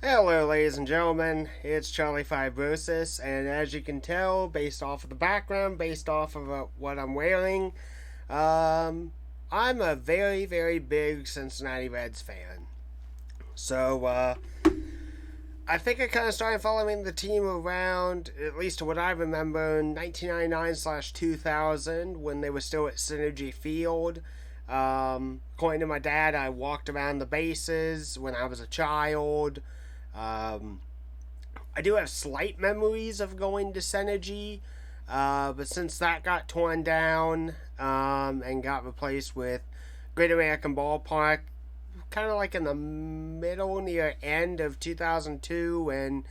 Hello, ladies and gentlemen. It's Charlie Fibrosis, and as you can tell, based off of the background, based off of what I'm wearing, I'm a very, very big Cincinnati Reds fan. So, I think I kind of started following the team around, at least to what I remember, 1999/2000, when they were still at Synergy Field. According to my dad, I walked around the bases when I was a child. I do have slight memories of going to Synergy, but since that got torn down and got replaced with Great American Ballpark, kind of like in the middle near end of 2002 when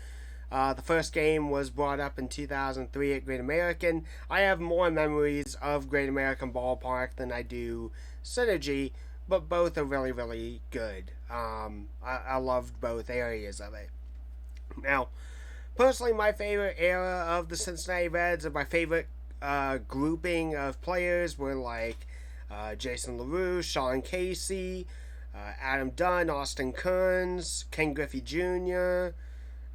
the first game was brought up in 2003 at Great American, I have more memories of Great American Ballpark than I do Synergy, but both are really, really good. I loved both areas of it. Now, personally, my favorite era of the Cincinnati Reds, and my favorite grouping of players were like Jason LaRue, Sean Casey, Adam Dunn, Austin Kearns, Ken Griffey Jr.,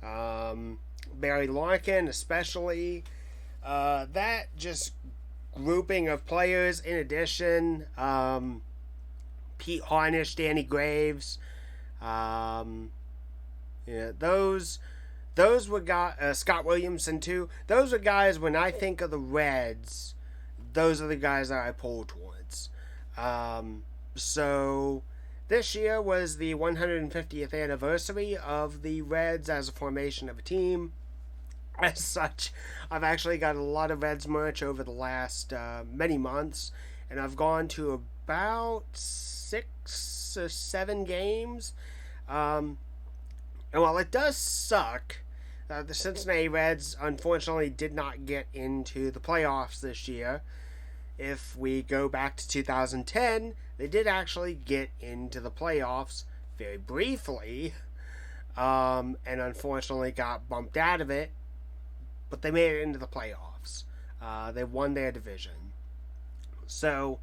Barry Larkin, especially. That just grouping of players, in addition, Pete Harnish, Danny Graves, those were guys, Scott Williamson too. Those are guys, when I think of the Reds, those are the guys that I pull towards. So this year was the 150th anniversary of the Reds as a formation of a team. As such, I've actually got a lot of Reds merch over the last many months, and I've gone to about 6 or 7 games. And while it does suck, the Cincinnati Reds unfortunately did not get into the playoffs this year. If we go back to 2010, they did actually get into the playoffs very briefly, and unfortunately got bumped out of it. But they made it into the playoffs. They won their division. So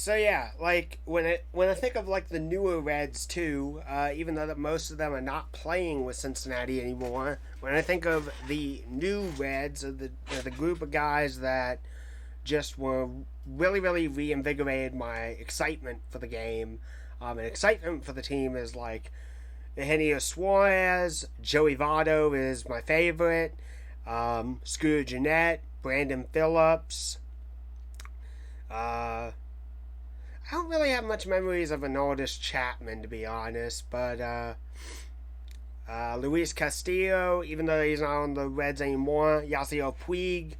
yeah, like when I think of like the newer Reds too, even though that most of them are not playing with Cincinnati anymore, when I think of the new Reds, the group of guys that just were really, really reinvigorated my excitement for the game, and excitement for the team is like Eugenio Suarez, Joey Votto is my favorite, Scooter Gennett, Brandon Phillips. I don't really have much memories of Aroldis Chapman, to be honest, but Luis Castillo, even though he's not on the Reds anymore, Yasiel Puig.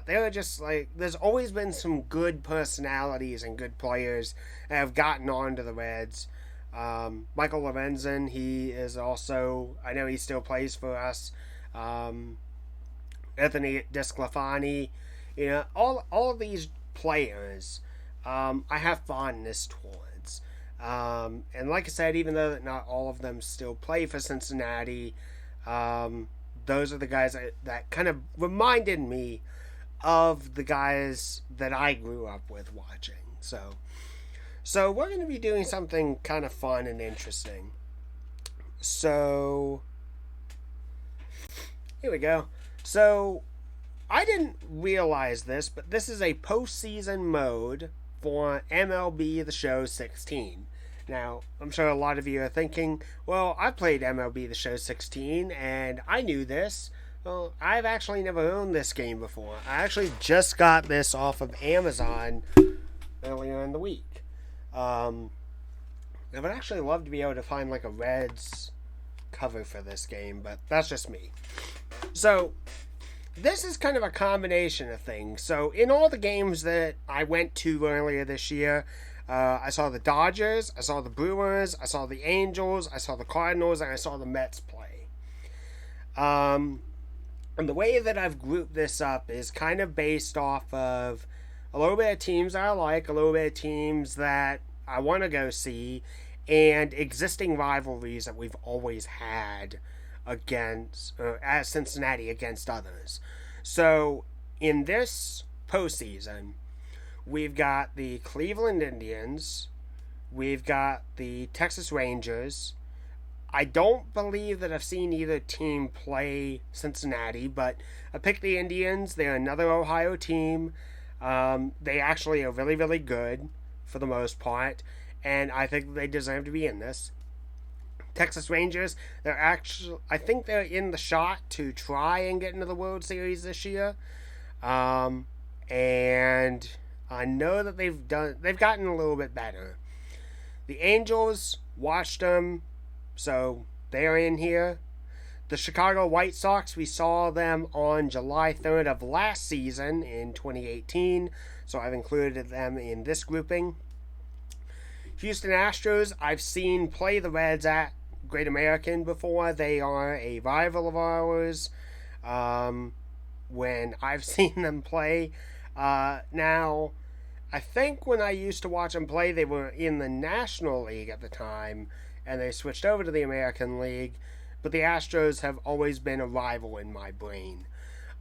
They were just like, there's always been some good personalities and good players that have gotten on to the Reds. Michael Lorenzen, he is also, I know he still plays for us. Anthony Desclafani, all of these players, I have fondness towards. And like I said, even though not all of them still play for Cincinnati, those are the guys that kind of reminded me of the guys that I grew up with watching. So we're going to be doing something kind of fun and interesting. So here we go. So I didn't realize this, but this is a postseason mode for MLB The Show 16. Now, I'm sure a lot of you are thinking, well, I played MLB The Show 16 and I knew this. Well, I've actually never owned this game before. I actually just got this off of Amazon earlier in the week. I would actually love to be able to find like a Reds cover for this game, but that's just me. So this is kind of a combination of things. So in all the games that I went to earlier this year, I saw the Dodgers, I saw the Brewers, I saw the Angels, I saw the Cardinals, and I saw the Mets play. And the way that I've grouped this up is kind of based off of a little bit of teams I like, a little bit of teams that I want to go see, and existing rivalries that we've always had as Cincinnati against others. So in this postseason, we've got the Cleveland Indians, we've got the Texas Rangers. I don't believe that I've seen either team play Cincinnati, but I picked the Indians. They're another Ohio team. They actually are really, really good for the most part, and I think they deserve to be in this. Texas Rangers, I think they're in the shot to try and get into the World Series this year. And I know that they've gotten a little bit better. The Angels, watched them, so they're in here. The Chicago White Sox, we saw them on July 3rd of last season in 2018, so I've included them in this grouping. Houston Astros, I've seen play the Reds at Great American before. They are a rival of ours. When I've seen them play, now, I think when I used to watch them play, they were in the National League at the time, and they switched over to the American League, but the Astros have always been a rival in my brain.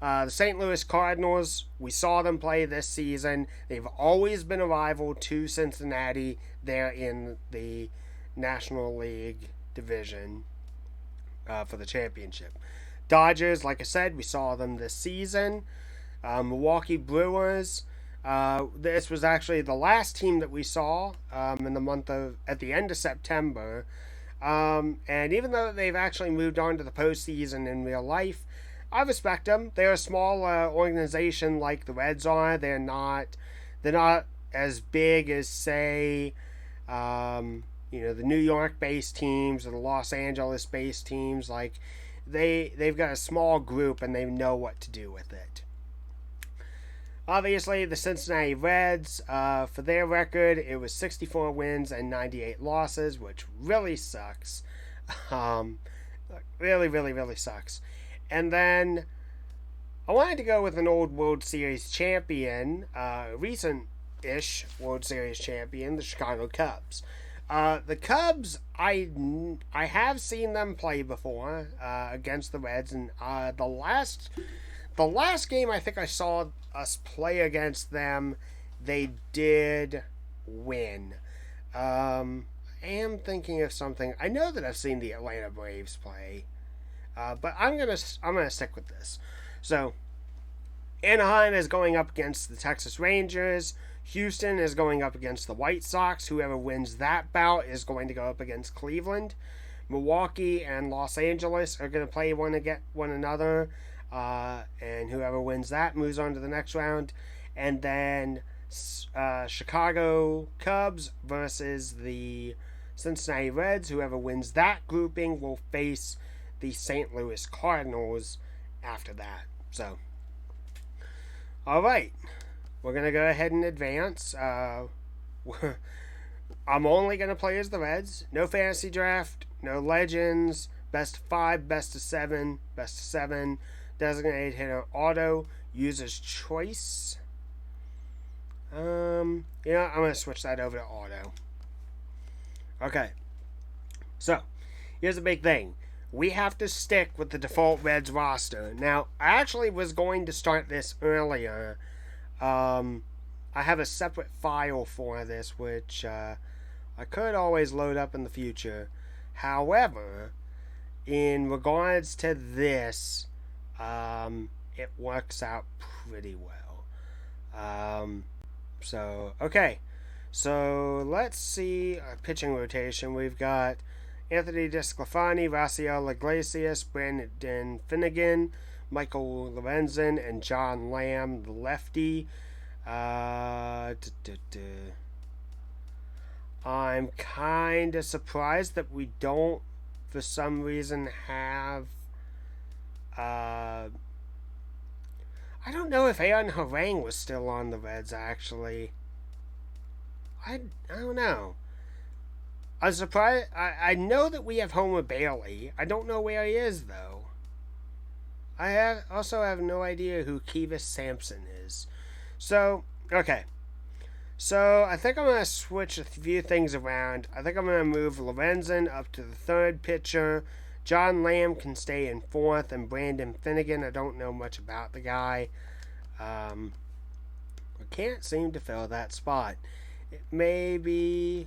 The St. Louis Cardinals, we saw them play this season. They've always been a rival to Cincinnati. They're in the National League division for the championship. Dodgers, like I said, we saw them this season. Milwaukee Brewers, this was actually the last team that we saw at the end of September. And even though they've actually moved on to the postseason in real life, I respect them. They're a small organization like the Reds are. They're not as big as, say, the New York-based teams or the Los Angeles-based teams. Like, they've got a small group and they know what to do with it. Obviously, the Cincinnati Reds, for their record, it was 64 wins and 98 losses, which really sucks. Really, really, really sucks. And then I wanted to go with an old World Series champion, recent-ish World Series champion, the Chicago Cubs. The Cubs, I have seen them play before against the Reds, and the last game I think I saw us play against them, they did win. I am thinking of something. I know that I've seen the Atlanta Braves play, but I'm gonna stick with this. So, Anaheim is going up against the Texas Rangers. Houston is going up against the White Sox. Whoever wins that bout is going to go up against Cleveland. Milwaukee and Los Angeles are going to play one another. And whoever wins that moves on to the next round. And then Chicago Cubs versus the Cincinnati Reds. Whoever wins that grouping will face the St. Louis Cardinals after that. So, all right. We're going to go ahead and advance. I'm only going to play as the Reds. No fantasy draft. No legends. Best of 5. Best of 7. Best of 7. Designated hitter auto. User's choice. I'm going to switch that over to auto. Okay. So, here's the big thing. We have to stick with the default Reds roster. Now, I actually was going to start this earlier. I have a separate file for this, which I could always load up in the future. However, in regards to this, it works out pretty well. Okay. So, let's see our pitching rotation. We've got Anthony DeSclafani, Rafael Iglesias, Brandon Finnegan, Michael Lorenzen, and John Lamb, the lefty. I'm kind of surprised that we don't, for some reason, have... I don't know if Aaron Harang was still on the Reds, actually. I don't know. I was surprised. I know that we have Homer Bailey. I don't know where he is, though. I also have no idea who Kivas Sampson is. So, okay. So, I think I'm going to switch a few things around. I think I'm going to move Lorenzen up to the third pitcher. John Lamb can stay in fourth. And Brandon Finnegan, I don't know much about the guy. I can't seem to fill that spot. It may be...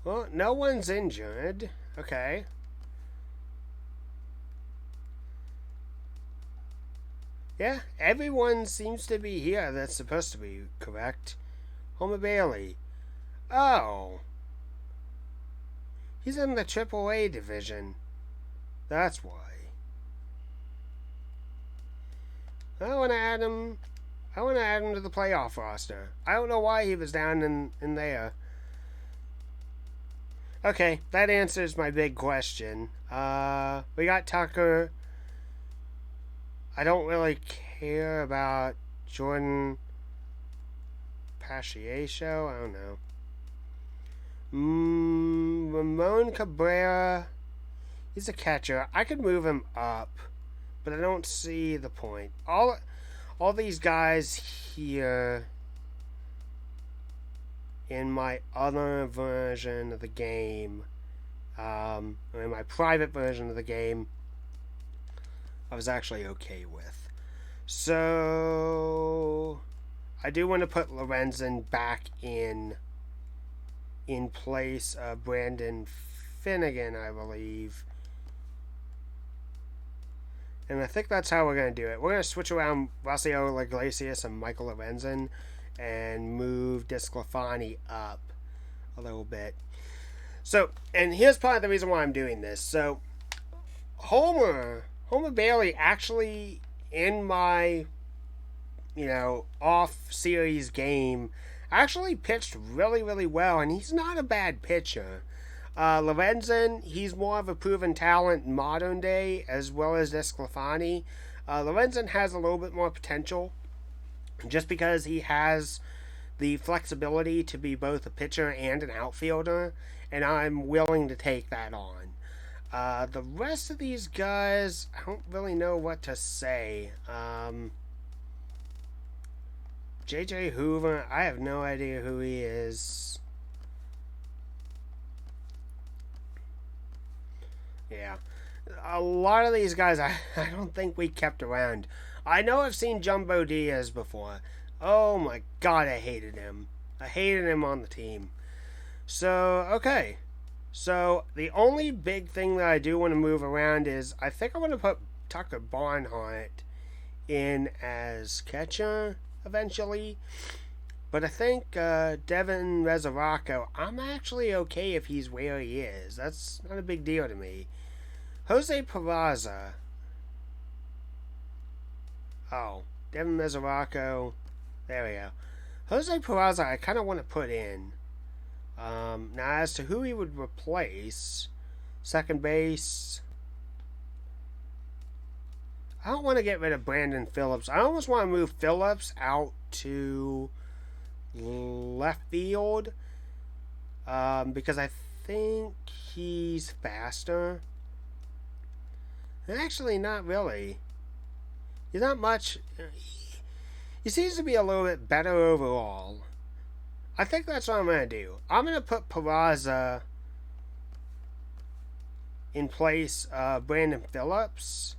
Well, no one's injured. Okay. Yeah, everyone seems to be here that's supposed to be correct. Homer Bailey. Oh, he's in the AAA division. That's why. I want to add him. I want to add him to the playoff roster. I don't know why he was down in there. Okay, that answers my big question. We got Tucker. I don't really care about Jordan Pacheco. I don't know. Ramon Cabrera. He's a catcher. I could move him up, but I don't see the point. All these guys here in my other version of the game, or in my private version of the game, I was actually okay with. So I do want to put Lorenzen back in place of Brandon Finnegan, I believe. And I think that's how we're going to do it. We're going to switch around Rafael Iglesias and Michael Lorenzen and move Desclafani up a little bit. So, and here's part of the reason why I'm doing this. So, Homer Bailey actually, in my, off-series game, actually pitched really, really well, and he's not a bad pitcher. Lorenzen, he's more of a proven talent in modern day, as well as Desclafani. Lorenzen has a little bit more potential, just because he has the flexibility to be both a pitcher and an outfielder, and I'm willing to take that on. The rest of these guys, I don't really know what to say. J.J. Hoover, I have no idea who he is. Yeah. A lot of these guys, I don't think we kept around. I know I've seen Jumbo Diaz before. Oh my god, I hated him. I hated him on the team. So, okay. So, the only big thing that I do want to move around is, I think I want to put Tucker Barnhart in as catcher eventually. But I think Devin Resurrecto, I'm actually okay if he's where he is. That's not a big deal to me. Jose Peraza. Oh, Devin Resurrecto. There we go. Jose Peraza, I kind of want to put in. Now, as to who he would replace, second base, I don't want to get rid of Brandon Phillips. I almost want to move Phillips out to left field, because I think he's faster. And actually, not really. He's not much. He seems to be a little bit better overall. I think that's what I'm going to do. I'm going to put Peraza in place of Brandon Phillips.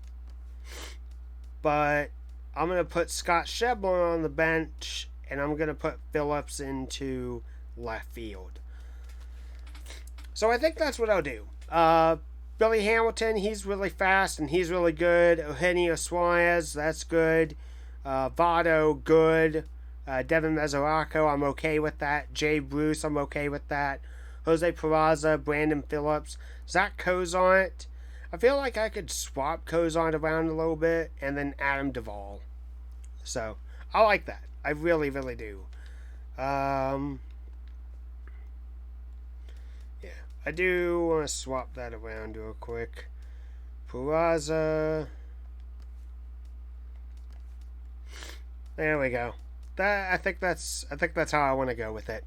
But I'm going to put Scott Sheblin on the bench, and I'm going to put Phillips into left field. So I think that's what I'll do. Billy Hamilton, he's really fast and he's really good. Eugenio Suarez, that's good. Votto, good. Devin Mesoraco, I'm okay with that. Jay Bruce, I'm okay with that. Jose Peraza, Brandon Phillips. Zach Cozart, I feel like I could swap Cozart around a little bit, and then Adam Duvall. So, I like that. I really, really do. Yeah, I do want to swap that around real quick. Peraza. There we go. I think that's how I want to go with it.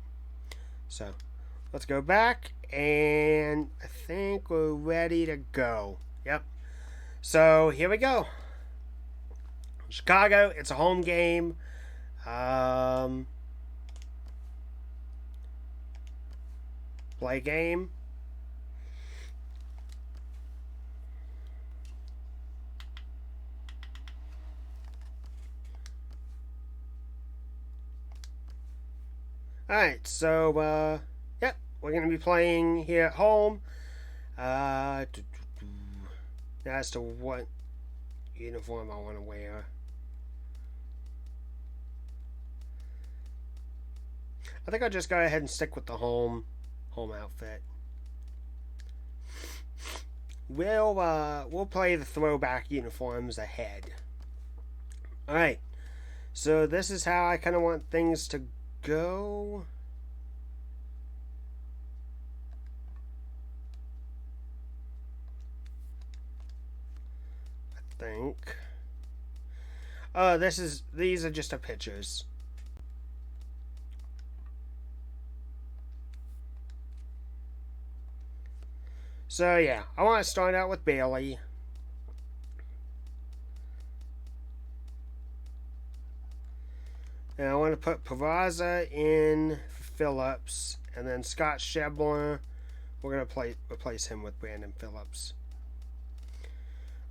So, let's go back, and I think we're ready to go. Yep. So, here we go. Chicago, it's a home game. Play game. Alright, so, yep, we're going to be playing here at home. As to what uniform I want to wear. I think I'll just go ahead and stick with the home outfit. We'll play the throwback uniforms ahead. All right. So this is how I kind of want things to go. I think. Oh, these are just our pictures. So yeah, I want to start out with Bailey. And I want to put Peraza in Phillips, and then Scott Schebler. We're gonna replace him with Brandon Phillips.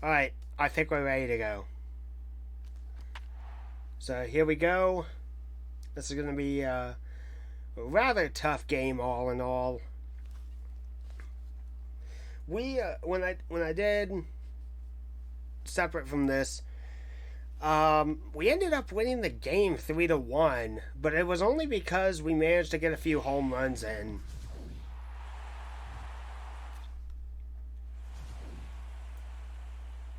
All right, I think we're ready to go. So here we go. This is gonna be a rather tough game, all in all. We when I did separate from this. We ended up winning the game 3-1, but it was only because we managed to get a few home runs in.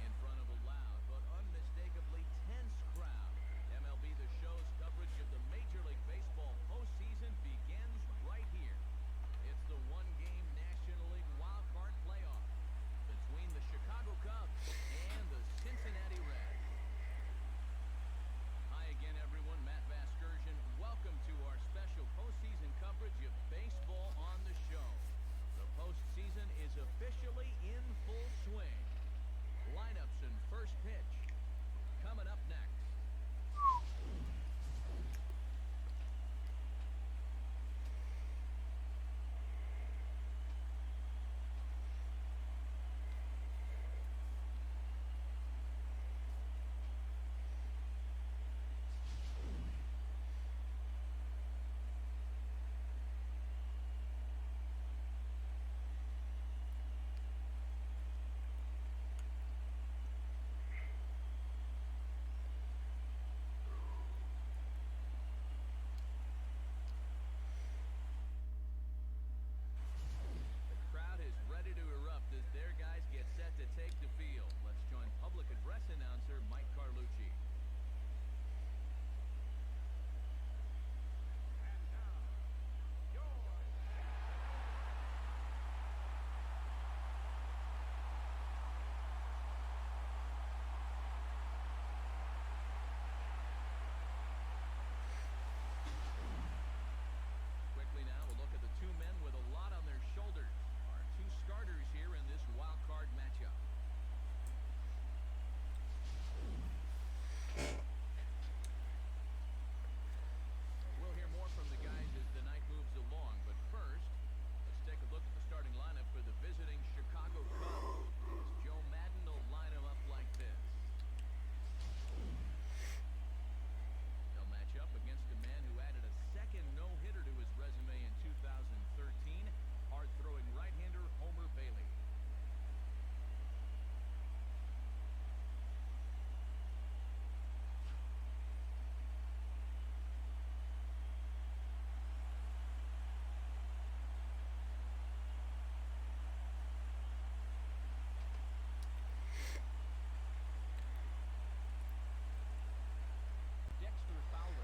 In front of a loud but unmistakably tense crowd, MLB The Show's coverage of the Major League Baseball postseason begins right here. It's the one-game National League wildcard playoff between the Chicago Cubs and the Cincinnati Reds. Hi again, everyone. Matt Vasgersian. Welcome to our special postseason coverage of baseball on the show. The postseason is officially in full swing. Lineups and first pitch coming up next.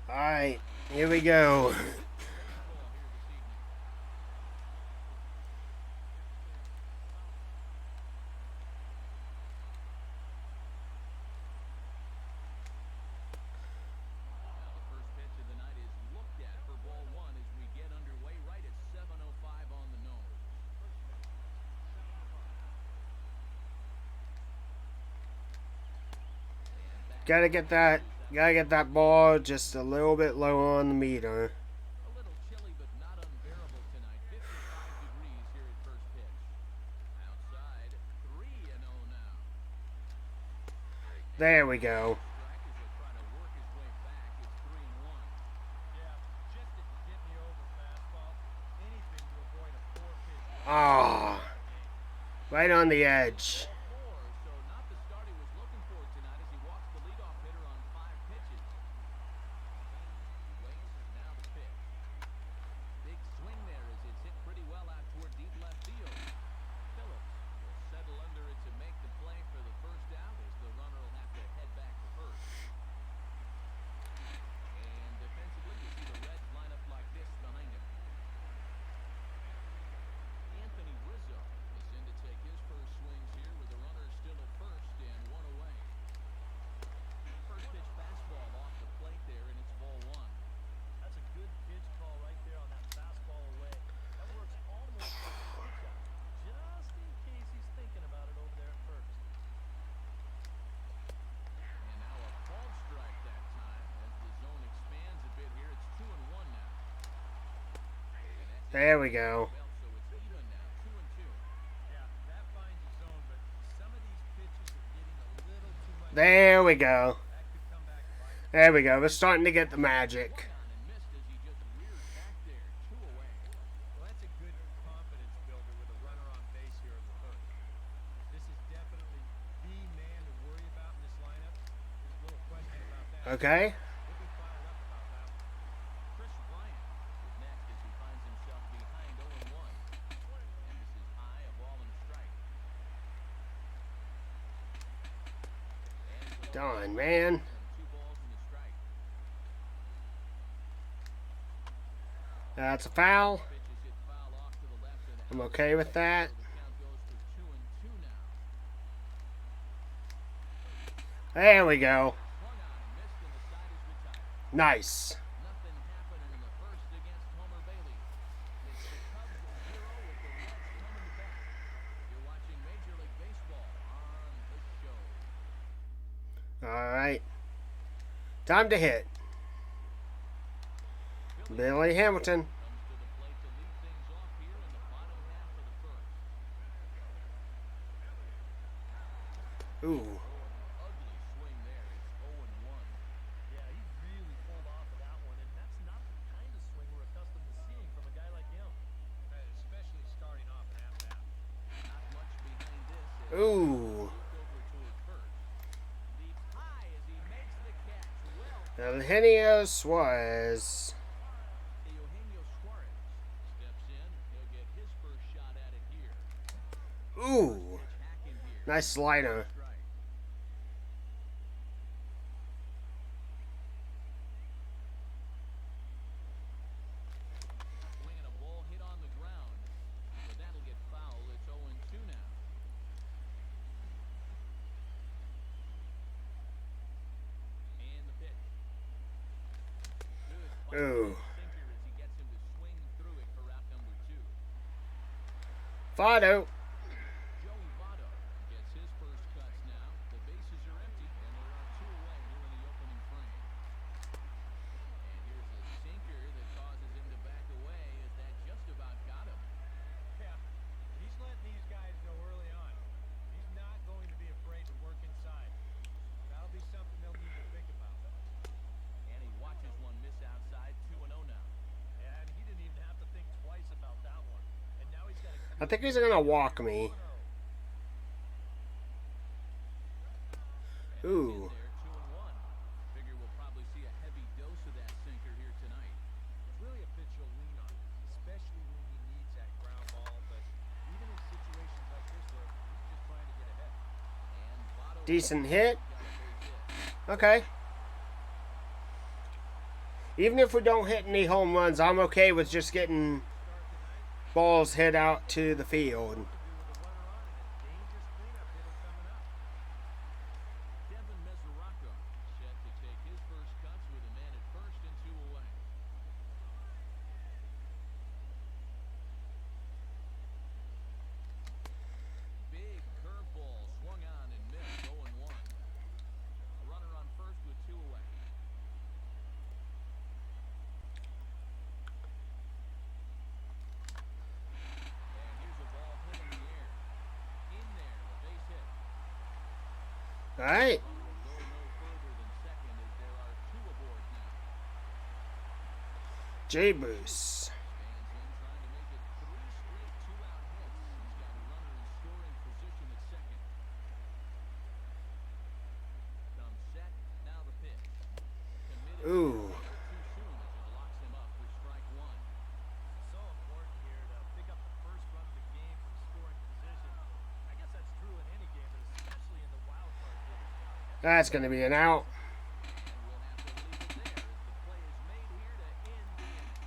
Alright, here we go. Gotta get that ball just a little bit low on the meter. A little chilly but not unbearable tonight. 55 degrees here at first pitch. Outside, 3-0 now. There we go. Ah. Right on the edge. So not the start he was looking for tonight as he walks the leadoff hitter on 5 pitches. He waits, now the pitch. Big swing there as it's hit pretty well out toward deep left field. Phillips will settle under it to make the play for the first out as the runner will have to head back to first. And defensively, you see the Reds line up like this behind him. Anthony Rizzo is in to take his first swings here with the runner still at first and 1 away. First pitch fastball off the plate there, and it's ball 1. That's a good pitch call right there on that fastball away. That works almost like a pitch out, just in case he's thinking about it over there at first. And now a called strike that time as the zone expands a bit here. It's 2-1 now. There we go. Well, so it's even now, 2-2. Yeah, that finds a zone, but some of these pitches are getting a little too much. There we go. That could come back to bite him. There we go. We're starting to get the magic. Swung on and missed as he just reared back there, 2 away. Well, that's a good confidence builder with a runner on base here in the first. This is definitely the man to worry about in this lineup. There's a little question about that. Okay. He'll be fired up about that one. Chris Bryant is next as he finds himself behind 0-1. And this is high, a ball and a strike. And Darn, man. 2 balls and a strike. That's a foul. Pitch is hit foul off to the left and I'm out. okay with that. So the count goes to 2-2 now. There we go. Swung on and missed, and the side is retired. Nice. Nothing happening in the first against Homer Bailey. It's the Cubs at 0 with the Reds coming to bat. You're watching Major League Baseball on The Show. All right. Time to hit. Billy Hamilton. Comes to the plate to lead things off here in the bottom half of the first. Ooh. Ugly swing there. It's 0-1. Yeah, he really pulled off of that one, and that's not the kind of swing we're accustomed to seeing from a guy like him. Especially starting off an at-bat. Not much behind this. As Ooh. looked over toward first. Leaps high as he makes the catch. Well, Eugenio Suarez. Eugenio Suarez steps in. He'll get his first shot at it here. Ooh. Pitch hacking here. Nice slider. Strike. Swinging a ball hit on the ground. So that'll get foul. It's 0-2 now. And the pitch. Good bite Ooh. sinker as he gets him to swing through it for out number 2. Votto. Joey Votto gets his first cuts now. The bases are empty, and there are 2 away here in the opening frame. And here's a sinker that causes him to back away as that just about got him. Yeah, he's letting these guys know early on. He's not going to be afraid to work inside. That'll be something they'll need to think about. And he watches one miss outside, 2-0 now. And he didn't even have to think twice about that one. And now he's got a I think he's gonna walk me. Ooh. There, 2-1. Figure we'll probably see a heavy dose of that sinker here tonight. It's really a pitch you'll lean on, especially when he needs that ground ball. But even in situations like this where he's just trying to get ahead. And Votto Decent hit. got a base hit. Okay. Even if we don't hit any home runs, I'm okay with just getting balls hit out to the field. To do with a runner on and a dangerous cleanup hitter coming up. Devin Mesoraco set to take his first cuts with a man at first and 2 away. Big curveball swung on and missed, 0-1. A runner on first with 2 away. And here's a ball hit in the air. In there, a base hit. All right. Runner will go no further than second as there are 2 aboard now. J-Bruce. Stands in trying to make it 3 straight 2-out hits. He's got a runner in scoring Ooh. Too soon as it locks him up for strike one. So important here to pick up the first run of the game from scoring position. I guess that's true in any game, but especially in the wild card game. That's going to be an out. And we'll have to leave it there as the play is made here to end the inning.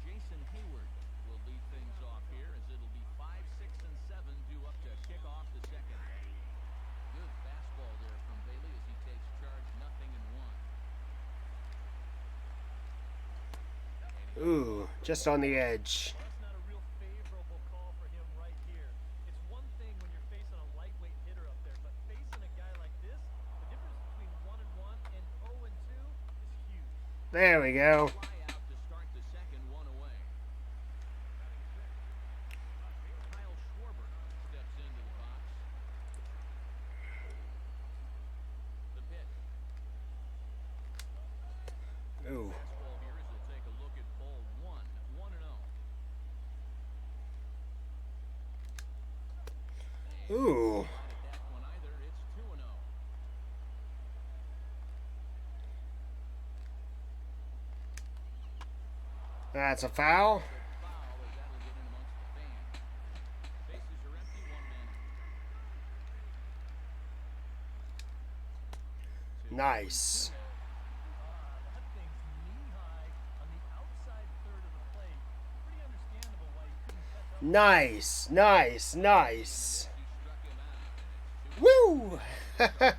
Jason Hayward will lead things off here as it'll be 5, 6, and 7 due up to kick off the second. Good fastball there from Bailey as he takes charge, 0-1. Ooh, just on the edge. Well, that's not a real favorable call for him right here. It's one thing when you're facing a lightweight hitter up there, but facing a guy like this, the difference between 1-1 and 0-2 is huge. There we go. Fly out to start the second, one away. Kyle Schwarber steps into the box. The pitch. Ooh. Fastball here as he'll take a look at ball 1, 1-0. Ooh. Not at that one either. It's 2-0. That's a foul. Foul as that'll get in amongst the fans. Bases are empty, one man. Nice. That thing's knee-high on the outside third of the plate. Pretty understandable why he couldn't catch up. Nice. Nice. Nice. He struck him out, and it's 2-0. Woo! That's a nice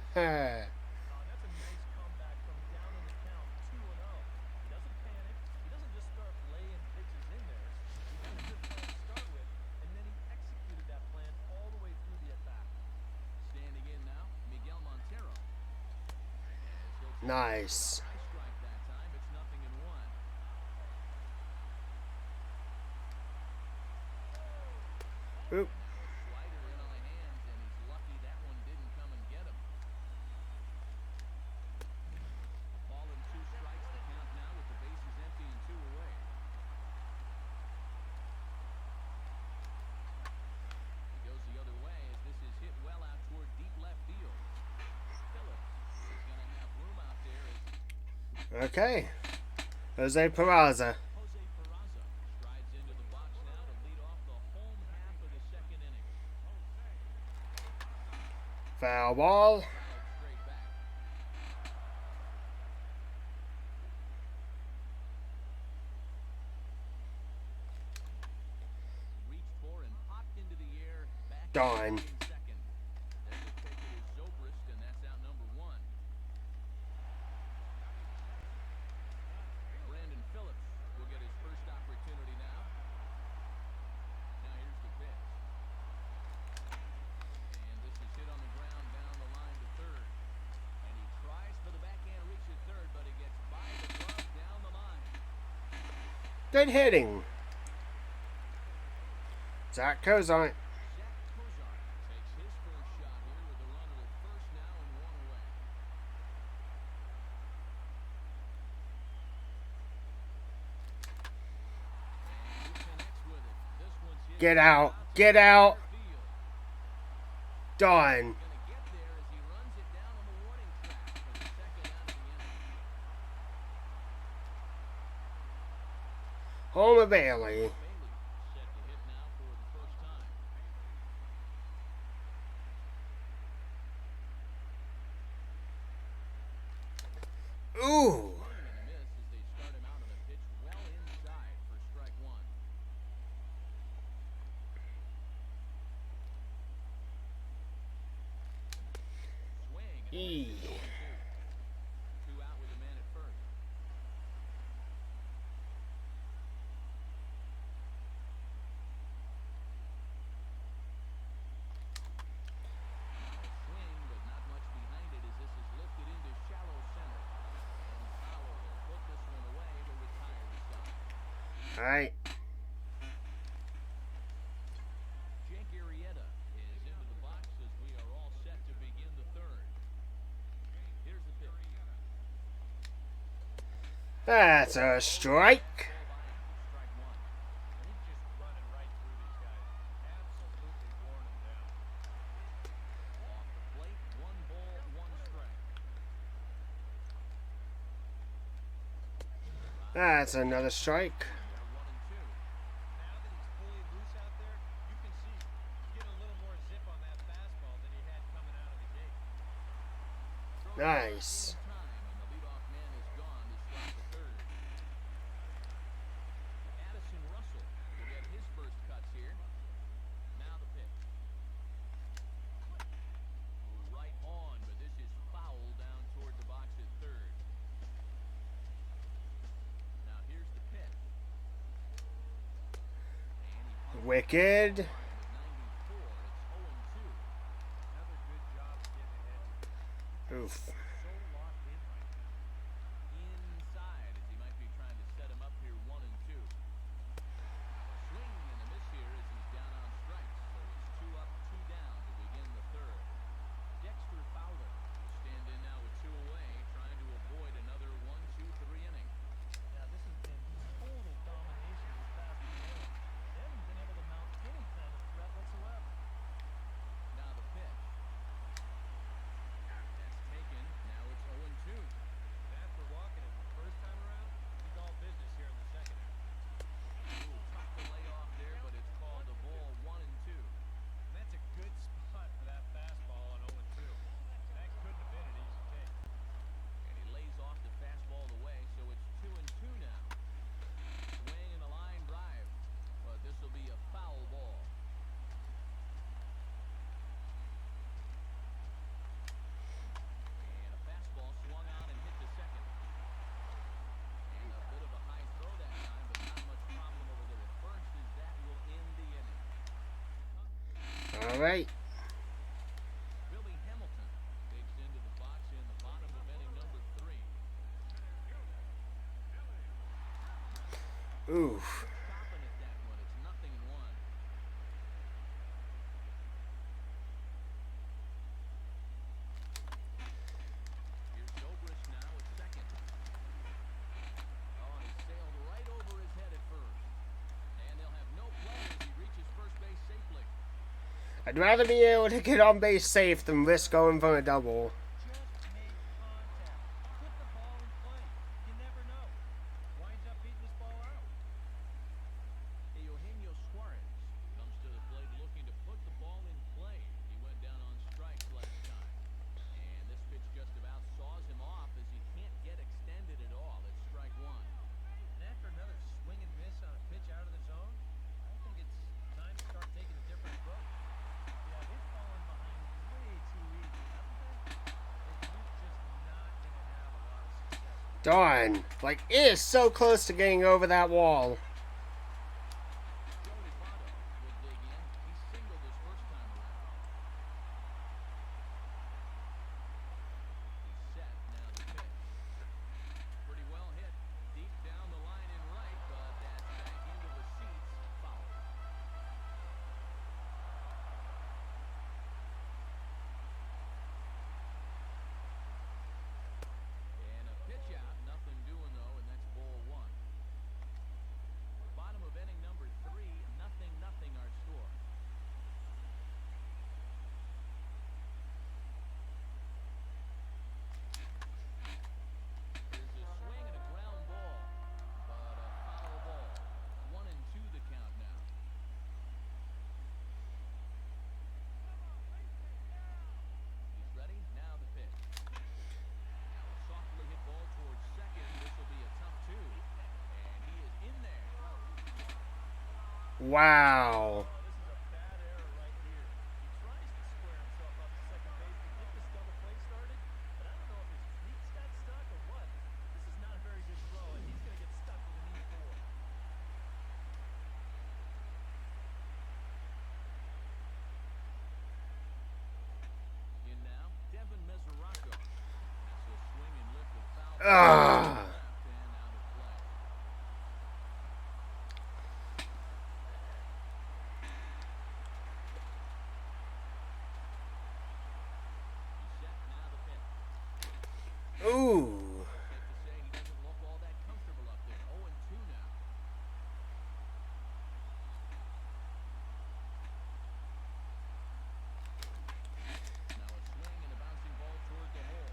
comeback from down in the count, 2-0. He doesn't panic. He doesn't just start laying pitches in there. He had a good plan to start with, and then he executed that plan all the way through the at-bat. Standing in now, Miguel Montero. Nice. High strike that time. It's 0-1. Oop. Slider in on the hands, and he's lucky that one didn't come and get him. Ball and 2 strikes. The count now with the bases empty and 2 away. He goes the other way as this is hit well out toward deep left field. Phillips is going to have room out there as Okay. Jose Peraza. Jose Peraza strides into the box now to lead off the home half of the second inning. Foul ball. Fouled straight back. Reached for and popped into the air. Back Darn. in second. Then the take it is Zobrist, and that's out number 1. Brandon Phillips will get his first opportunity now. Now here's the pitch. And this is hit on the ground down the line to third. And he tries for the backhand reach at third, but he gets by the glove down the line. Good hitting. Zach Kozart. Zach Kozar takes his first shot here with the runner at first now and 1 away. And he connects with it. This one's hit Get out. to Get out. center field. Done. Gonna get there as he runs it down on the warning track for the second out of the inning. Homer Bailey. Bailey set to hit now for the first time. Ooh. Swing and a miss as they start him out on a pitch well inside for strike 1. Swing and a E. miss. 2 out with a man at first. A swing, but not much behind it as this is lifted into shallow center. And Fowler will put this one away to retire the side. All right. Jake Arrieta is into the box as we are all set to begin the third. Here's the pitch. That's a strike. Strike 1. He's just running right through these guys. Absolutely worn them down. Off the plate, 1 ball, 1 strike. That's another strike. They're 1-2. Now that he's fully loose out there, you can see he's getting a little more zip on that fastball than he had coming out of the gate. Nice. In time, and the leadoff man is gone to start the third. Addison Russell will get his first cuts here. Now the pitch. Right on, but this is foul down toward the box at third. Now here's the pitch. And he Wicked. with 94. It's 0-2. Another good job getting ahead. Oof. So locked in right now. Inside as he might be trying to set him up here 1-2. A swing and a miss here as he's down on strikes. So it's 2 up, 2 down to begin the third. Dexter Fowler will stand in now with 2 away, trying to avoid another 1-2-3 inning. Now this has been total domination these past few innings. They haven't been able to mount any kind of threat whatsoever. Now the pitch. That's taken. Now it's 0-2. After walking him the first time around, he's all business here in the second half. Ooh, tough to lay off there, but it's called the ball 1-2. And that's a good spot for that fastball on 0-2. That couldn't have been an easy take. And he lays off the fastball away, so it's 2-2 now. Swing and a line drive, but this will be a foul ball. And a fastball swung on and hit the second. And a bit of a high throw that time, but not much problem over there at first as that will end the inning. All right. Billy Hamilton digs into the box in the bottom of inning number 3. Oof. Stopping at that one. It's 0-1. Here's Zobrist now at second. Oh, and he sailed right over his head at first. And they'll have no play as he reaches first base safely. I'd rather be able to get on base safe than risk going for a double. Just make contact. Put the ball in play. You never know. Winds up beating this ball out. Eugenio Suarez comes to the plate looking to put the ball in play. He went down on strikes last time. And this pitch just about saws him off as he can't get extended at all. It's strike 1. And after another swing and miss on a pitch out of the zone, I think it's time to start taking a different approach. Yeah, they've fallen behind way too easy, haven't they? You're just not going to have a lot of success. Darn. Like, it is so close to getting over that wall. Joey Votto will dig in. He singled his first time around. He's set. Now the pitch. Pretty well hit. Deep down the line in right, but that's back into the seats. Foul. And a pitch out. Nothing doing though, and that's ball 1. Bottom of inning number 3. 0-0 our score. There's a swing and a ground ball, but a foul ball. 1-2 the count now. He's ready. Now the pitch. Now a softly hit ball towards second. This will be a tough 2. And he is in there. Wow. Oh, this is a bad error right here. He tries to square himself up to second base to get this double play started, but I don't know if his cleats got stuck or what. This is not a very good throw, and he's going to get stuck with an E4. In now, Devin Mesoraco. That's a swing and lift with foul. Ah. And out of play. He's set. Now the pitch. Ooh. Safe to say he doesn't look all that comfortable up there. 0-2 now. Now a swing and a bouncing ball toward the hole.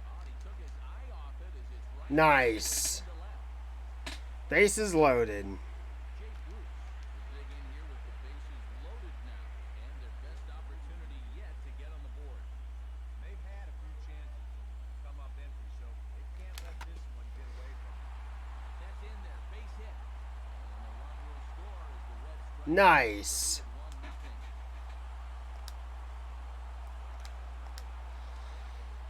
Oh, and he took his eye off it as it's right Nice. to left. Bases loaded. Jay Bruce will dig in here with the bases loaded now, and their best opportunity yet to get on the board. They've had a few chances to come up empty, so they can't let this one get away from them. That's in there, base hit. And the run will score as the Reds strike Nice. 1-0.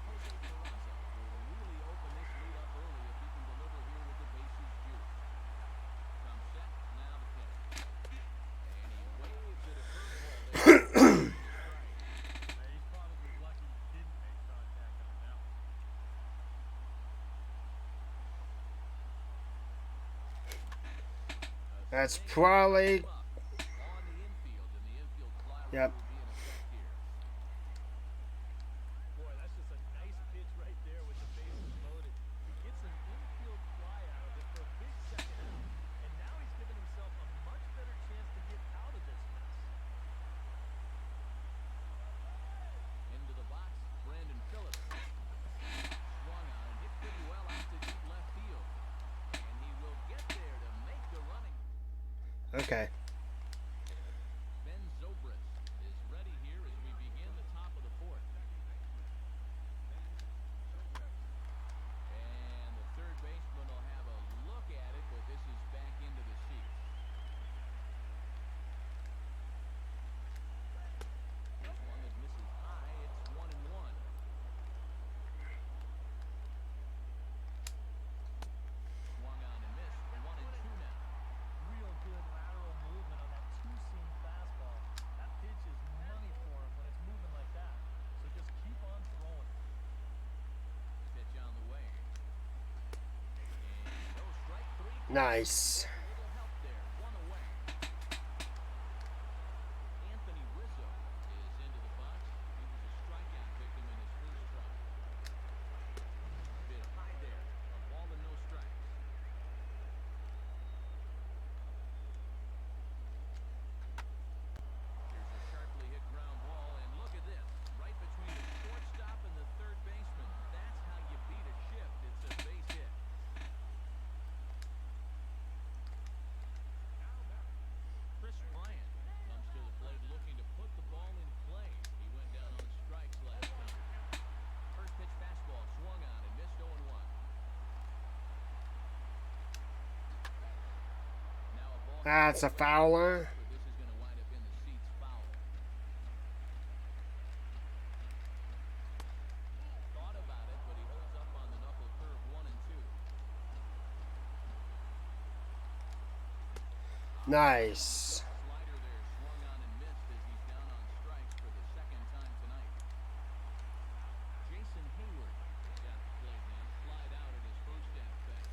Jose Peraza will really open this lead up early if he can deliver here with the bases juice. Come set, now the pitch. And he waves at a curveball there. Yeah, he's probably lucky he didn't make contact on that one. That's probably. On the infield, and the infield fly Yep. will be in effect here. Boy, that's just a nice pitch right there with the bases loaded. He gets an infield fly out of it for a big second out, and now he's given himself a much better chance to get out of this mess. Into the box, Brandon Phillips. Swung on and hit pretty well out to deep left field. And he will get there to make the running. Okay. Ben Zobrist is ready here as we begin the top of the fourth. And the third baseman will have a look at it, but this is back into the seats. There's one that misses high. It's 1-1. Swung on and missed. 1-2 now. Real good lateral movement on that two-seam fastball. That pitch is money for him when it's moving like that. So just keep on throwing. Pitch on the way. And no strike three. Nice. A little help there. One away. Anthony Rizzo is into the box. He was a strikeout victim in his first try. Bit high there. A ball and no strikes. Here's a sharply hit ground ball, and look at this. Right between the shortstop and the third baseman. That's how you beat a shift. It's a base hit. Chris Bryant comes to the plate looking to put the ball in play. He went down on strikes last time. First pitch fastball swung on and missed 0-1. Now a ball. That's a fouler. But this is going to wind up in the seats foul. Thought about it, but he holds up on the knuckle curve 1-2. Nice. Slider there swung on and missed as he's down on strikes for the second time tonight. Jason Hayward is at the plate now. Slide out at his first at-bat.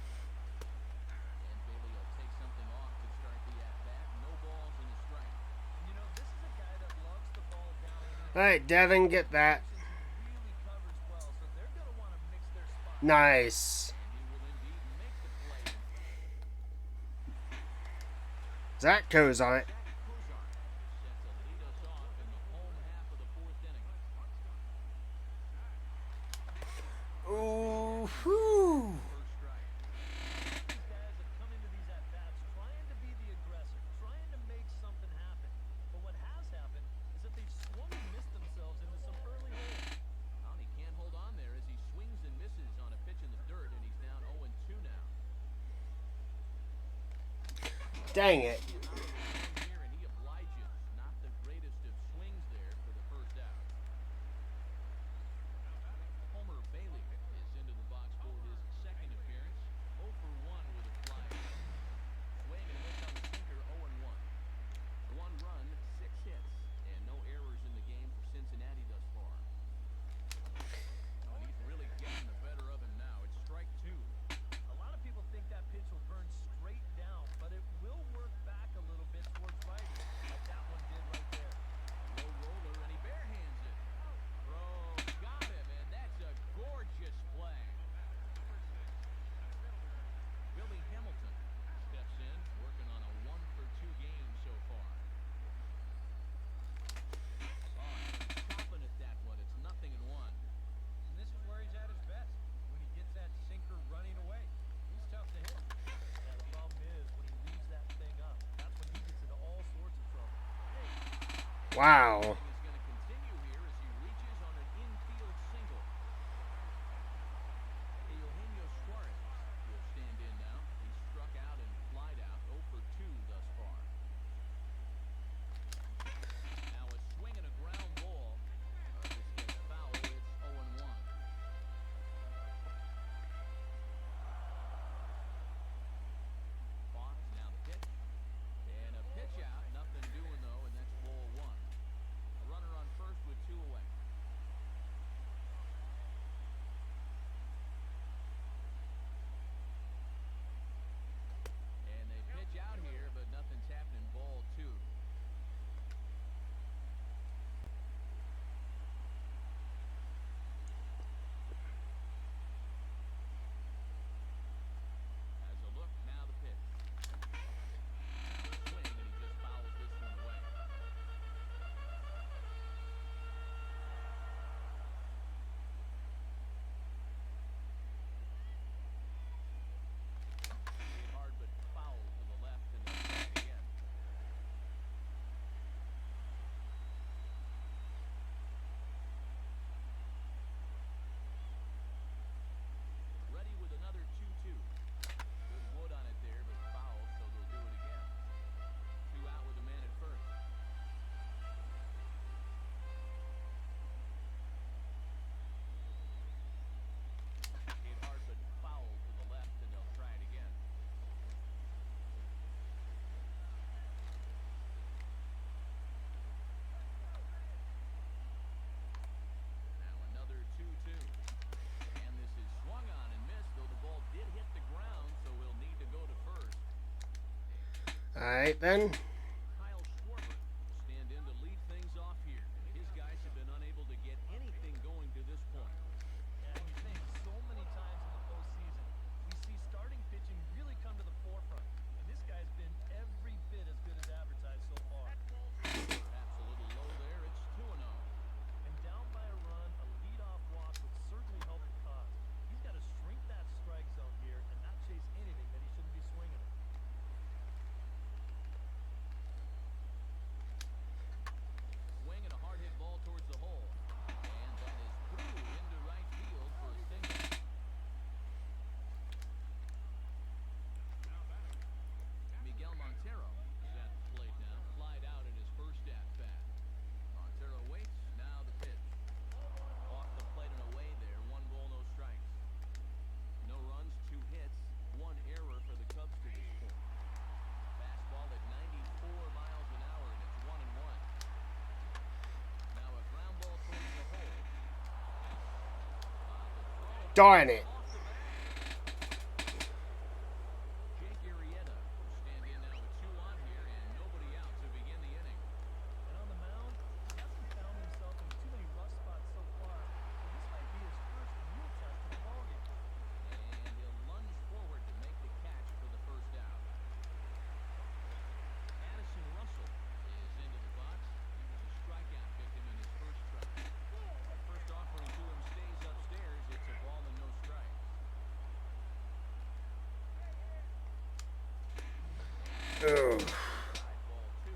And Bailey will take something off to start the at-bat. No balls and a strike. And you know, this is a guy that loves the ball down and in. All right, Devin, get that. He really covers well, so they're going to want to mix their spots. Nice. And he will indeed make the play. Zach goes on it. Zach Kozar set to lead us off in the home half of the fourth inning. Ooh, whew. First strike. These guys have come into these at-bats trying to be the aggressor, trying to make something happen. But what has happened is that they've swung and missed themselves into some early holes. Well, he can't hold on there as he swings and misses on a pitch in the dirt, and he's down 0-2 now. Dang it. Here, and he obliges. Not the greatest of swings there for the first out. Homer Bailey is into the box for his second appearance. 0 for 1 with a fly. Swing and a miss on the sinker, 0-1. 1 run, 6 hits, and no errors in the game for Cincinnati thus far. Oh, and he's really getting the better of him now. It's strike 2. A lot of people think that pitch will burn straight down, but it will work back Wow. Is going to continue here as he reaches on an infield single. Eugenio Suarez will stand in now. He struck out and flied out 0 for 2 thus far. Now a swing and a ground ball. This gets foul. It's 0-1. Pause. Now the pitch. And a pitch out. Nothing doing though, and that's ball 1. A runner on first with 2 away. And they pitch out here, but nothing's happening. Ball 2. As a look, now the pitch. Swing, and he just fouls this one away. Hit hard, but foul to the left, and they'll try it again. Ready with another 2-2. Good wood on it there, but foul, so they'll do it again. 2 out with a man at first. Hit hard, but foul to the left, and they'll try it again. Now another 2-2. And this is swung on and missed, though the ball did hit the ground, so we'll need to go to first. Alright then. Kyle Schwarber will stand in to lead things off here. His guys have been unable to get anything going to this point. Yeah, and you think so many times in the postseason, we see starting pitching really come to the forefront. And this guy's been every bit as good as advertised so far. Perhaps a little low there. It's 2-0. And down by a run, a leadoff walk would certainly help the cause. He's got to shrink that strike zone here and not chase anything that he shouldn't be swinging at. Swing and a hard hit ball towards the hole. And that is through into right field for a single. Miguel Montero is at the plate now. Flied out in his first at-bat. Montero waits. Now the pitch. Off the plate and away there. 1 ball, no strikes. No runs, 2 hits, 1 error for the Cubs to this point. Fastball at 94 miles an hour, and it's 1-1. Now a ground ball towards the hole. The throw Darn it. off the bat. Jake Arrieta will stand in now with 2 on here and nobody out to begin the inning. And on the mound, he hasn't found himself in too many rough spots so far. So this might be his first real test of the ballgame. And he'll lunge forward to make the catch for the first out. Addison Russell is into the box. He was a strikeout victim in his first try. First offering to him stays upstairs. It's a ball and no strikes. Ugh. Ball 2.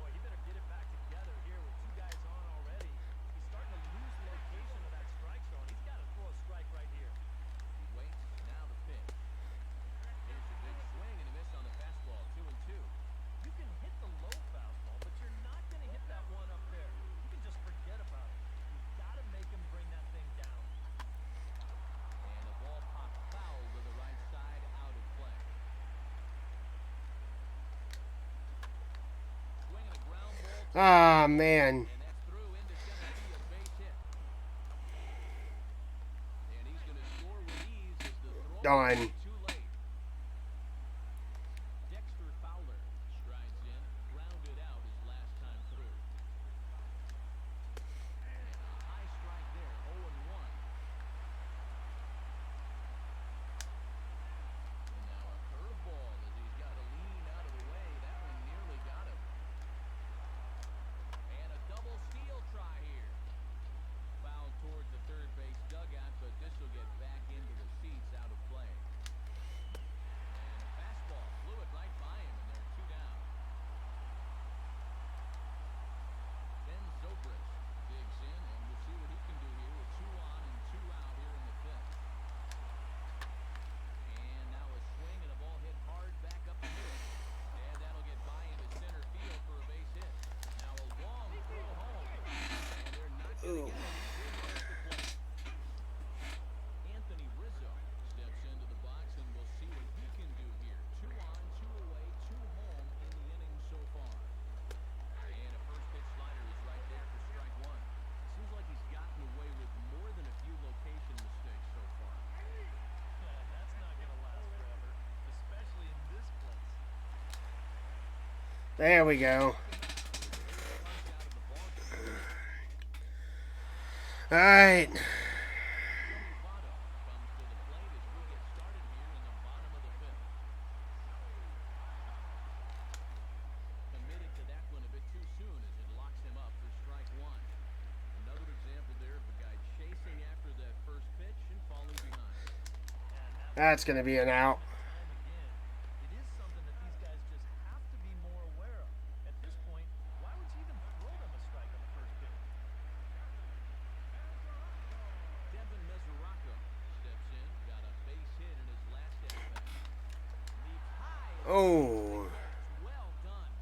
Boy, he better get it back together here with 2 guys on already. He's starting to lose the location of that strike zone. He's got to throw a strike right here. He waits. Now the pitch. Here's a big swing and a miss on the fastball. 2-2. You can hit the low fastball, but you're not going to hit that one up there. You can just forget about it. You've got to make him bring that thing down. And the ball popped foul to the right side, out of play. Swing and a ground ball, Ah, man. and that's through into center field, base hit. And he's going to score with ease as the throw Darn. is too late. Dexter Fowler strides in, grounded out his last time through. And a high strike there, 0-1. And now a curveball as he's got to lean out of the way. That one nearly got him. And a double steal try here. Foul toward the third base dugout, but this will get back into the seats, out of play. There we go. All right. Votto comes to the plate as we get started here in the bottom of the fifth. Committed to that one a bit too soon as it locks him up for strike one. Another example there of a guy chasing after that first pitch and falling behind. That's going to be an out. Time again, it is something that these guys just have to be more aware of. At this point, why would you even throw them a strike on the first pitch? Devin Mesoraco steps in, got a base hit in his last at-bat. Leaps high. Oh. Well done.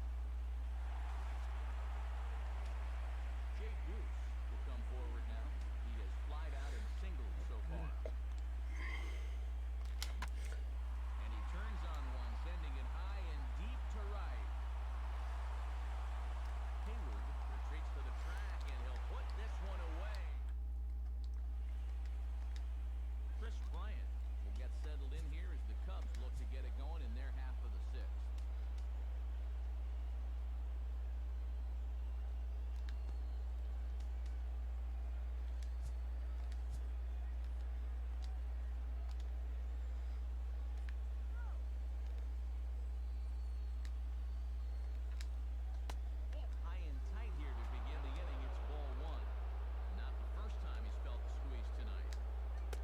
Jay Bruce will come forward now. He has flied out and singled so far. And he turns on one, sending it high and deep to right. Hayward retreats to the track, and he'll put this one away. Chris Bryant will get settled in here as the Cubs look to get it going in their half of the sixth. High and tight here to begin the inning. It's ball one. Not the first time he's felt the squeeze tonight.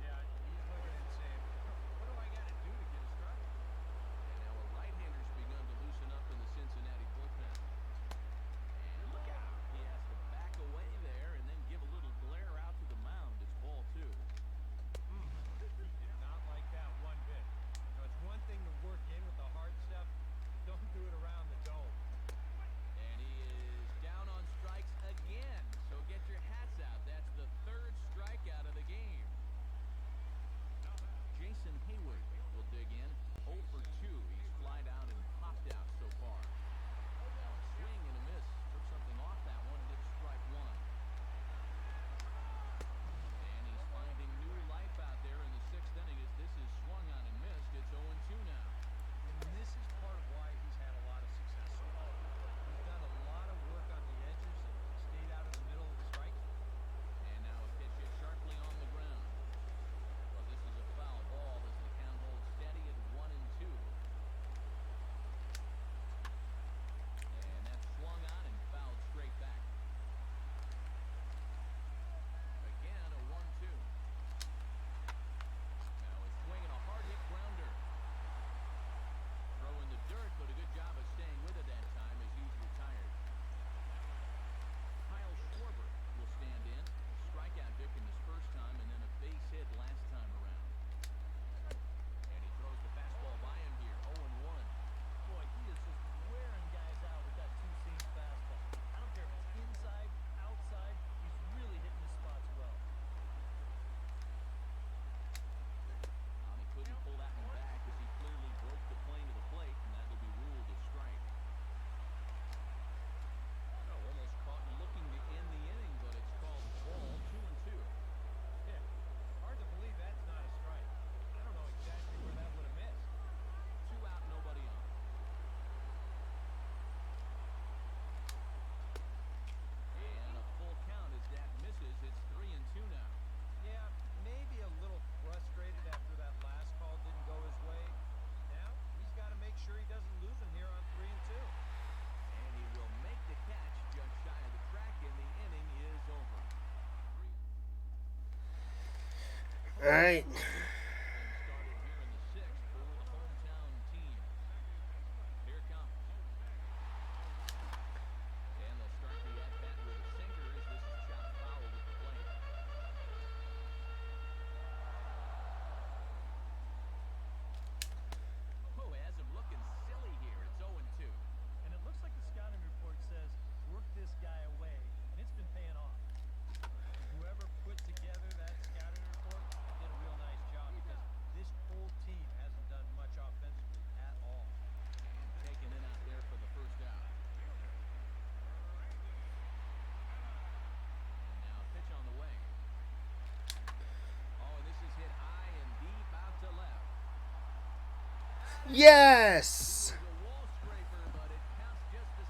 Yeah, he's looking and saying, what do I got to do to get a strike? And now a right-hander's begun to loosen up in the Cincinnati bullpen. And look out. He has to back away there and then give a little glare out to the mound. It's ball two. Did not like that one bit. Now, it's one thing to work in with the hard stuff. Don't do it around the dome. And he is down on strikes again. So get your hats out. That's the third strikeout of the game. Jason Hayward will dig in. 0 for 2. He's flied out and popped out so far. Swing and a miss. Took something off that one, and it's strike one. And he's finding new life out there in the sixth inning as this is swung on and missed. It's 0-2 now. And this is part of why he's had a lot of success so far. He's done a lot of work on the edges and stayed out of the middle of the strike. And now a pitch hit sharply on the ground. Well, this is a foul ball as the count holds steady at 1-2. And that's swung on and fouled straight back. Again, a 1-2. Now a swing and a hard hit grounder. Throw in the dirt, but a good job of staying with it that time as he's retired. Kyle Schwarber will stand in. Strikeout Vic in his first time and then a base hit last time around. And he throws the fastball by him here. 0-1. Boy, he is just wearing guys out with that two-seam fastball. I don't care if it's inside, outside, he's really hitting his spots well. He couldn't pull that one back as he clearly broke the plane of the plate, and that will be ruled a strike. Oh, almost caught looking to end the inning, but it's called ball. 2-2. Yeah, hard to believe that's not a strike. I don't know exactly where that would have missed. 2 out, nobody on. And a full count as that misses. It's 3-2 now. Yeah, maybe a little frustrated after that last call didn't go his way. Now, he's got to make sure he doesn't lose him here on 3-2. And he will make the catch just shy of the track, and the inning is over. All right. And started here in the sixth for the hometown team. Here it comes. And they'll start the at-bat with a sinker as this is chopped foul at the plate. Oh, has him looking silly here. It's 0-2. And it looks like the scouting report says, work this guy away, and it's been paying off. Whoever put together that scouting report did a real nice job because this whole team hasn't done much offensively at all. And taken in out there for the first out. And now a pitch on the way. Oh, and this is hit high and deep out to left. Yes. It was a wall scraper, but it counts just the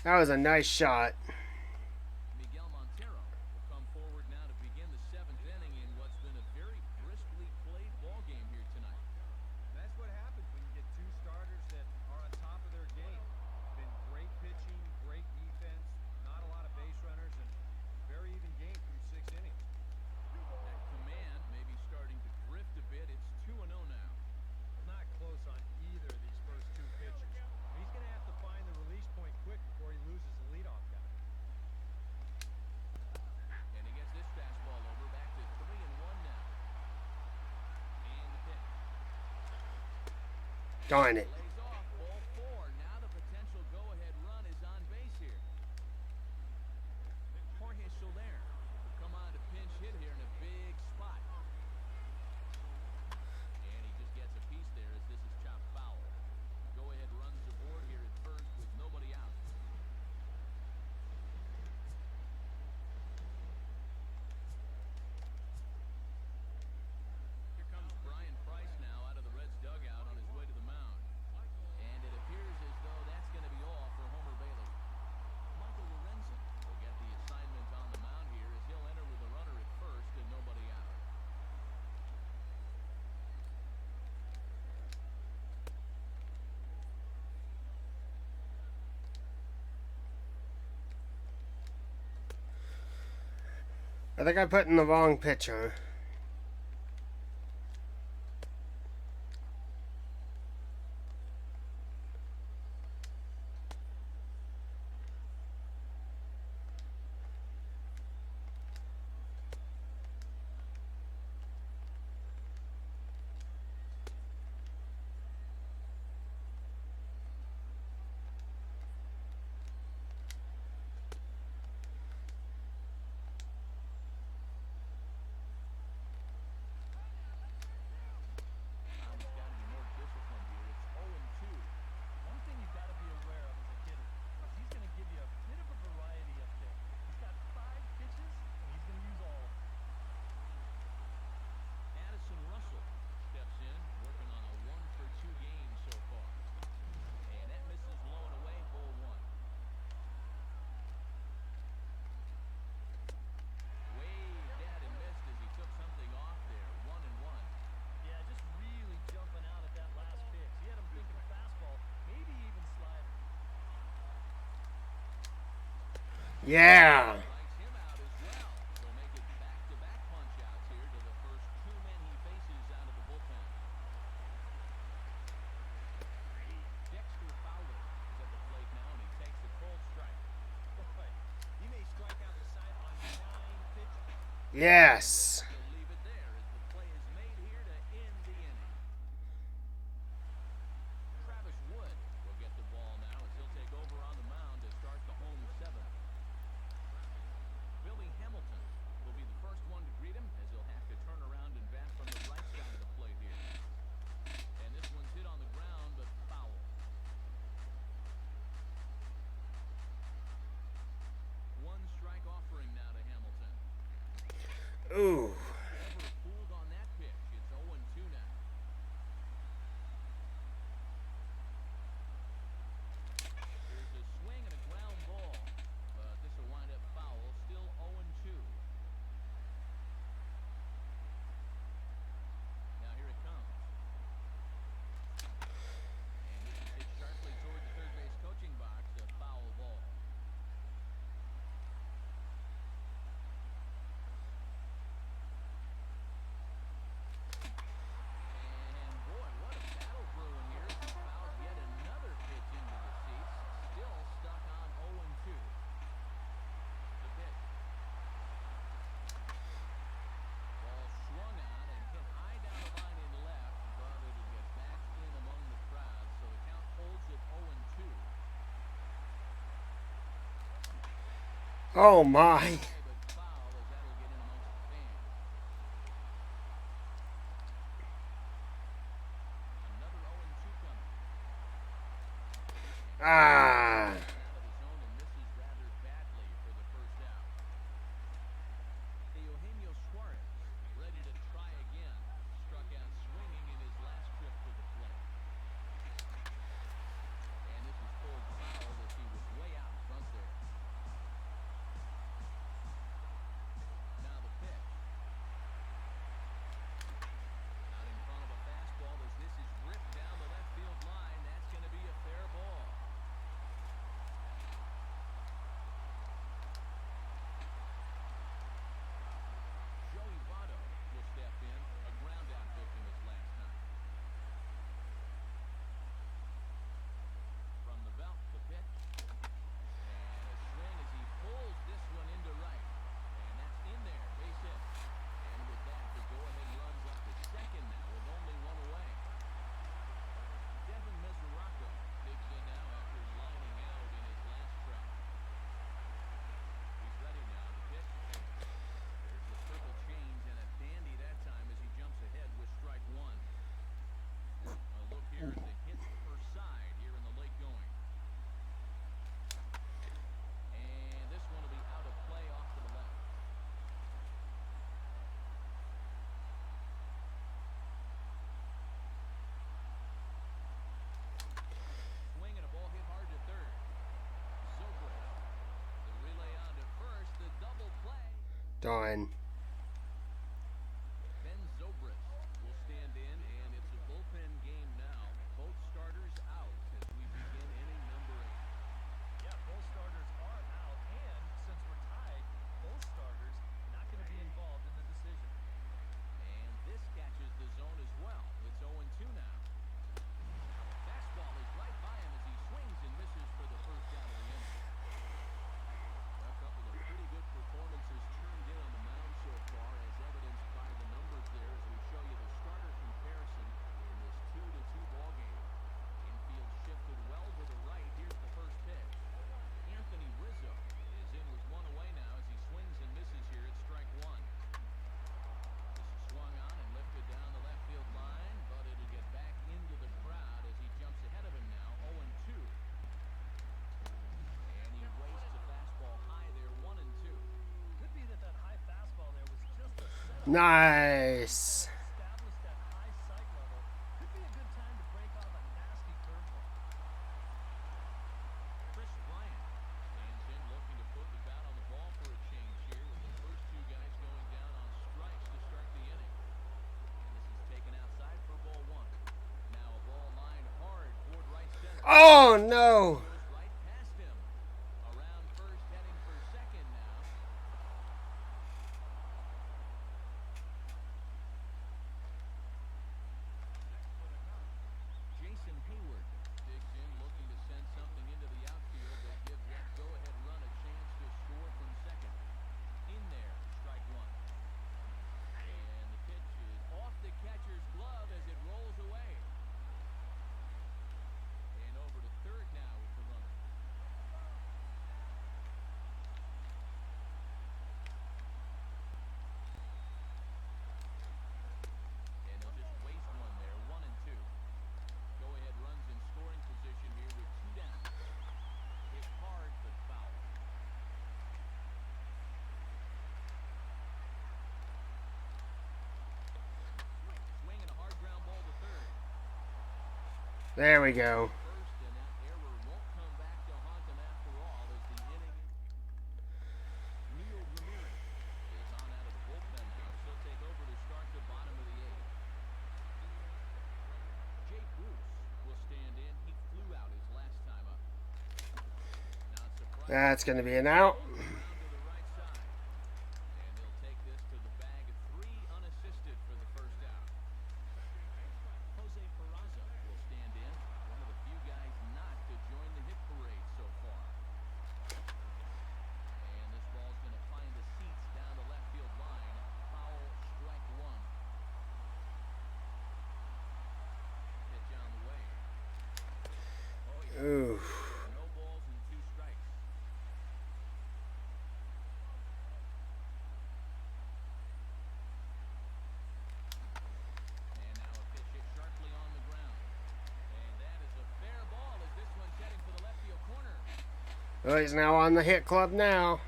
That was a nice shot. Miguel Montero will come forward now to begin the 7th inning in what's been a very briskly played ball game here tonight. And that's what happens when you get two starters that are on top of their game. Been great pitching, great defense, not a lot of base runners, and very even game through 6 innings. That command may be starting to drift a bit. It's 2-0 now. Not close on either of these first two pitches. He's going to have to find the release point quick before he loses the leadoff guy. And he gets this fastball over, back to 3-1 now. And the pitch. Darn it. Lays off, ball 4. Now the potential go-ahead run is on base here. Jorge Soler will come on to pinch hit here in a big spot. And he just gets a piece there as this is chopped foul. Go-ahead runs aboard here at first with nobody out. Here comes Brian Price now out of the Reds dugout on his way to the mound. And it appears as though that's going to be all for Homer Bailey. Michael Lorenzen will get the assignment on the mound here as he'll enter with a runner at first and nobody out. I think I put in the wrong pitcher. He's got to be more disciplined here. It's 0-2. One thing you've got to be aware of as a hitter is he's going to give you a bit of a variety up there. He's got 5 pitches, and he's going to use all of them. Addison Russell steps in, working on a 1-for-2 game so far. And that misses low and away, ball 1. Waved at and missed as he took something off there. 1-1. Yeah, just really jumping out at that last pitch. He had him thinking fastball, maybe even slider. Yeah. Strikes him out as well. He'll make it back-to-back punch-outs here to the first 2 men he faces out of the bullpen. Dexter Fowler is at the plate now, and he takes a cold strike. Boy, he may strike out the side on 9 pitches. Yes. He'll leave it there as the play is made here to end the inning. Travis Wood will get the ball now as he'll take over on the mound to start the home 7th. Billy Hamilton will be the first one to greet him as he'll have to turn around and bat from the right side of the plate here. And this one's hit on the ground, but foul. One strike offering now to Hamilton. Ooh. Never fooled on that pitch. It's 0-2 now. There's a swing and a ground ball, but this will wind up foul. Still 0-2. Now here it comes. And this is hit sharply toward the third base coaching box. A foul ball. And boy, what a battle brewing here. He fouls yet another pitch into the seats. Still stuck on 0-2. The pitch. Ball swung on and hit high down the line in left, but it'll get back in among the crowd, so the count holds at 0-2. Oh my. But foul as that'll get in amongst the fans. Another 0-2 coming. Ah. Out of the zone and misses rather badly for the first out. Eugenio Suarez ready to try again. Struck out swinging in his last trip to the plate. And this is pulled foul as he was way out in front Darn. Ben Zobrist will stand in, and it's a bullpen game now. Both starters out as we begin inning number 8. Yeah, both starters are out, and since we're tied, both starters not going to be involved in the decision. And this catches the zone as well. It's 0-2 now. Fastball is right by him as he swings and misses for the first out of the inning. A couple of pretty good performances turned in on the mound so far, as evidenced by the numbers there as we show you the starter comparison in this 2-2 ball game. Infield shifted well to the right. Here's the first pitch. Anthony Rizzo is in with one away now as he swings and misses here at strike one. This is swung on and lifted down the left field line, but it'll get back into the crowd as he jumps ahead of him now, 0-2. And he raced the fastball high there, 1-2. Could be that high fastball there was just a setup. Nice. Establish that high sight level. Could be a good time to break off a nasty curveball. Chris Bryant stands in looking to put the bat on the ball for a change here with the first two guys going down on strikes to start the inning. And this is taken outside for ball one. Now a ball lined hard toward right center. Oh, no. Goes right past him. Around first, heading for second now. Jason Hayward digs in, looking to send something into the outfield that gives that go-ahead run a chance to score from second. In there, strike one. And the pitch is off the catcher's glove as it rolls away. And over to third now with the runner. And they'll just waste one there, 1-2. Go-ahead runs in scoring position here with two down. Hit hard but foul. Swing and a hard ground ball to third. There we go. First, and that error won't come back to haunt them after all as the inning. Neil Ramirez is on out of the bullpen now. She'll take over to start the bottom of the eighth. Jay Bruce will stand in. He flew out his last time up. Not surprised. That's going to be an out. Around to the right side. And they'll take this to the bag of three unassisted for the first out. Jose Peraza will stand in. One of the few guys not to join the hit parade so far. And this ball's going to find the seats down the left field line. Foul, strike one. Pitch on the way. Oh, yeah. Ooh. No balls and two strikes. And now a pitch hit sharply on the ground. And that is a fair ball as this one's heading for the left field corner. Oh, he's now on the hit club now.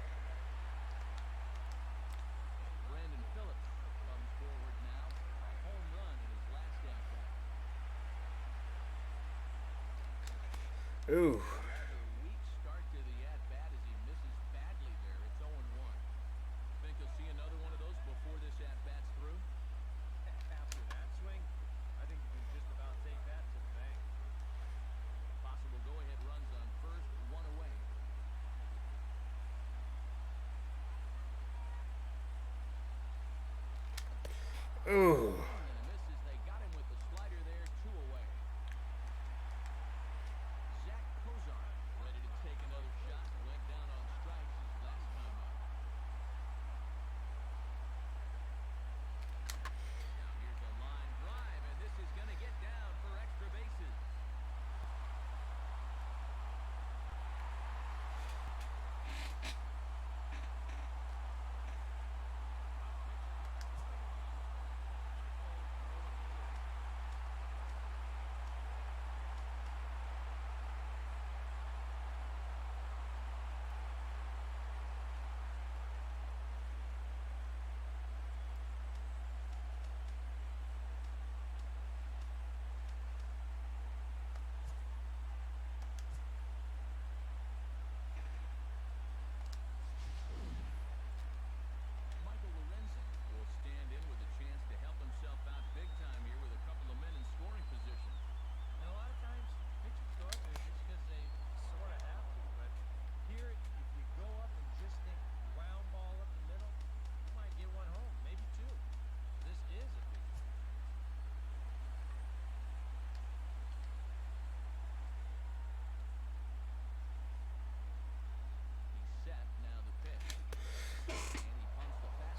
Brandon Phillips comes forward now. A home run in his last at-bat. Ooh. Rather weak start to the at-bat as he misses badly there. It's 0-1. Think you'll see another one of those before this at-bat's through? After that swing, I think you can just about take that to the bank. Possible go-ahead runs on first, one away. Ooh. And a miss as they got him with the slider there, two away. Zach Kozar ready to take another shot. Went down on strikes his last time up. Now here's a line drive, and this is going to get down for extra bases.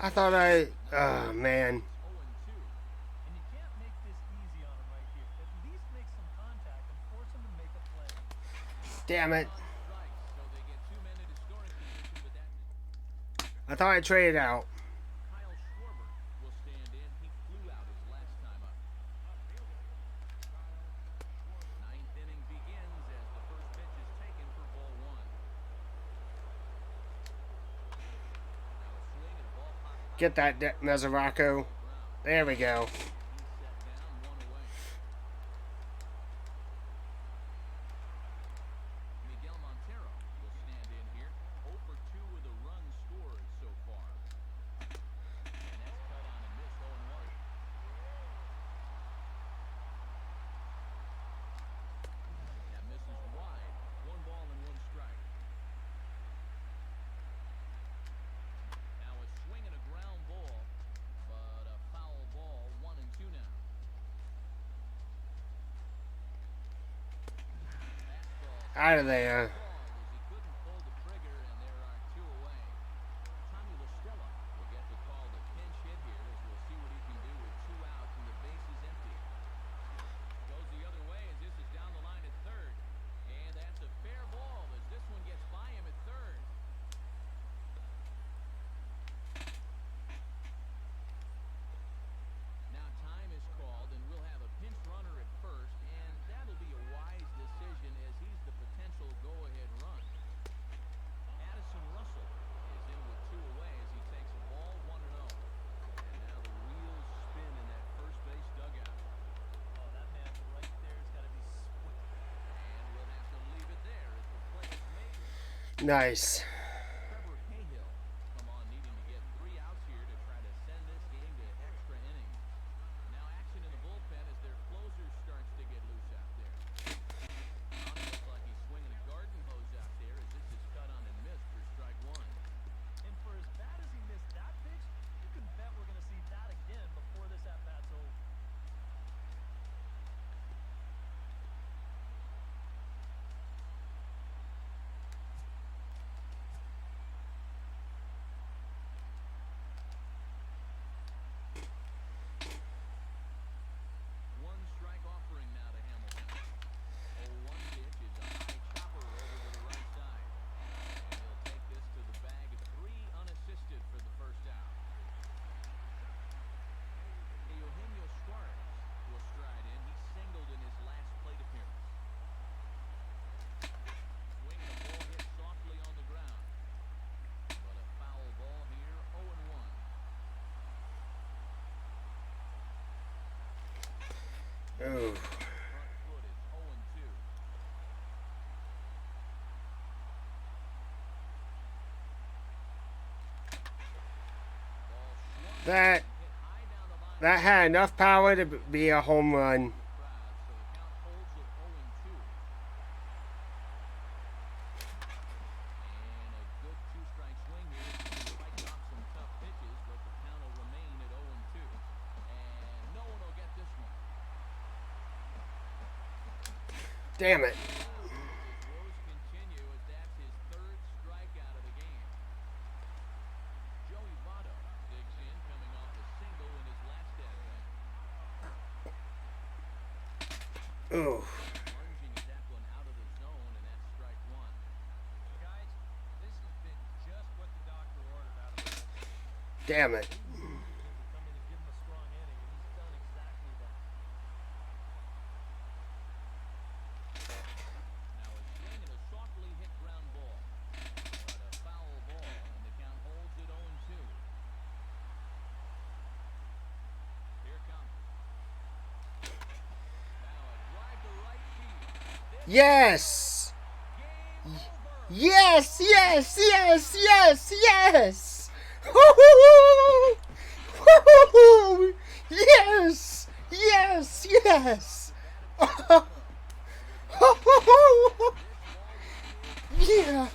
I thought oh man. 0-2. And you can't make this easy on him right here. At least make some contact and force him to make a play. Damn it. On strikes, so they get 2 men into scoring position, but that I thought I traded out. Kyle Schwarber will stand in. He flew out his last time up. Ninth inning begins as the first pitch is taken for ball one. Now a swing and a ball popped Get that, Mesoraco. There we go. He's set down, one away. Miguel Montero will stand in here. 0 for 2 with a run scored so far. And that's cut on and missed 0-1. That misses wide. 1 ball and 1 strike. Now a swing and a ground ball, but a foul ball. 1-2 now. Fastball Out of there. as he couldn't pull the trigger, and there are 2 away. Tommy LaStella will get the call to pinch hit here, as we'll see what he can do with 2 outs and the base is empty. Goes the other way as this is down the line at third, and that's a fair ball as this one gets by him at third. Now time is called, and we'll have a pinch runner at first, and that'll be a wise decision as he's the potential go-ahead run. Addison Russell is in with 2 away as he takes a ball, 1-0. And now the wheels spin in that first base dugout. Oh, that man right there has got to be swift. And we'll have to leave it there as the play is made. Nice. Trevor Cahill come on needing to get 3 outs here to try to send this game to extra innings. Now action in the bullpen as their closer starts to get loose out there. Looks like he's swinging a garden hose out there as this is cut on and missed for strike 1. And for as bad as he missed that pitch, you can bet we're going to see that again before this at-bat's over. One strike offering now to Hamilton. 0-1 pitch is a high chopper over to the right side. And he'll take this to the bag at 3 unassisted for the first out. Eugenio Suarez will stride in. He singled in his last plate appearance. Swing and a ball hit softly on the ground. But a foul ball here, 0-1. Ooh. Front foot is 0-2. Ball swung That hit high down the line. that had enough power to be a home run. Crowd, so the count holds at 0-2. And a good 2-strike swing here. He fights off some tough pitches, but the count will remain at 0-2. And no one will get this one. Damn it. His woes continue as that's his 3rd strikeout of the game. Joey Votto digs in, coming off a single in his last at-bat. Ooh. Lunging at that one out of the zone, and that's strike 1. Guys, this has been just what the doctor ordered out of the bullpen. Damn it. Him to come in and give him a strong inning, and he's done exactly that. Now a swing and a softly hit ground ball. But a foul ball, and the count holds at 0-2. Here comes. Now a drive to right field. Yes. Game over. Yes. Yes. Yes. Yes. Yes. Woo-hoo-hoo. Woo-hoo-hoo. Yes. Yes. Yes. Yeah.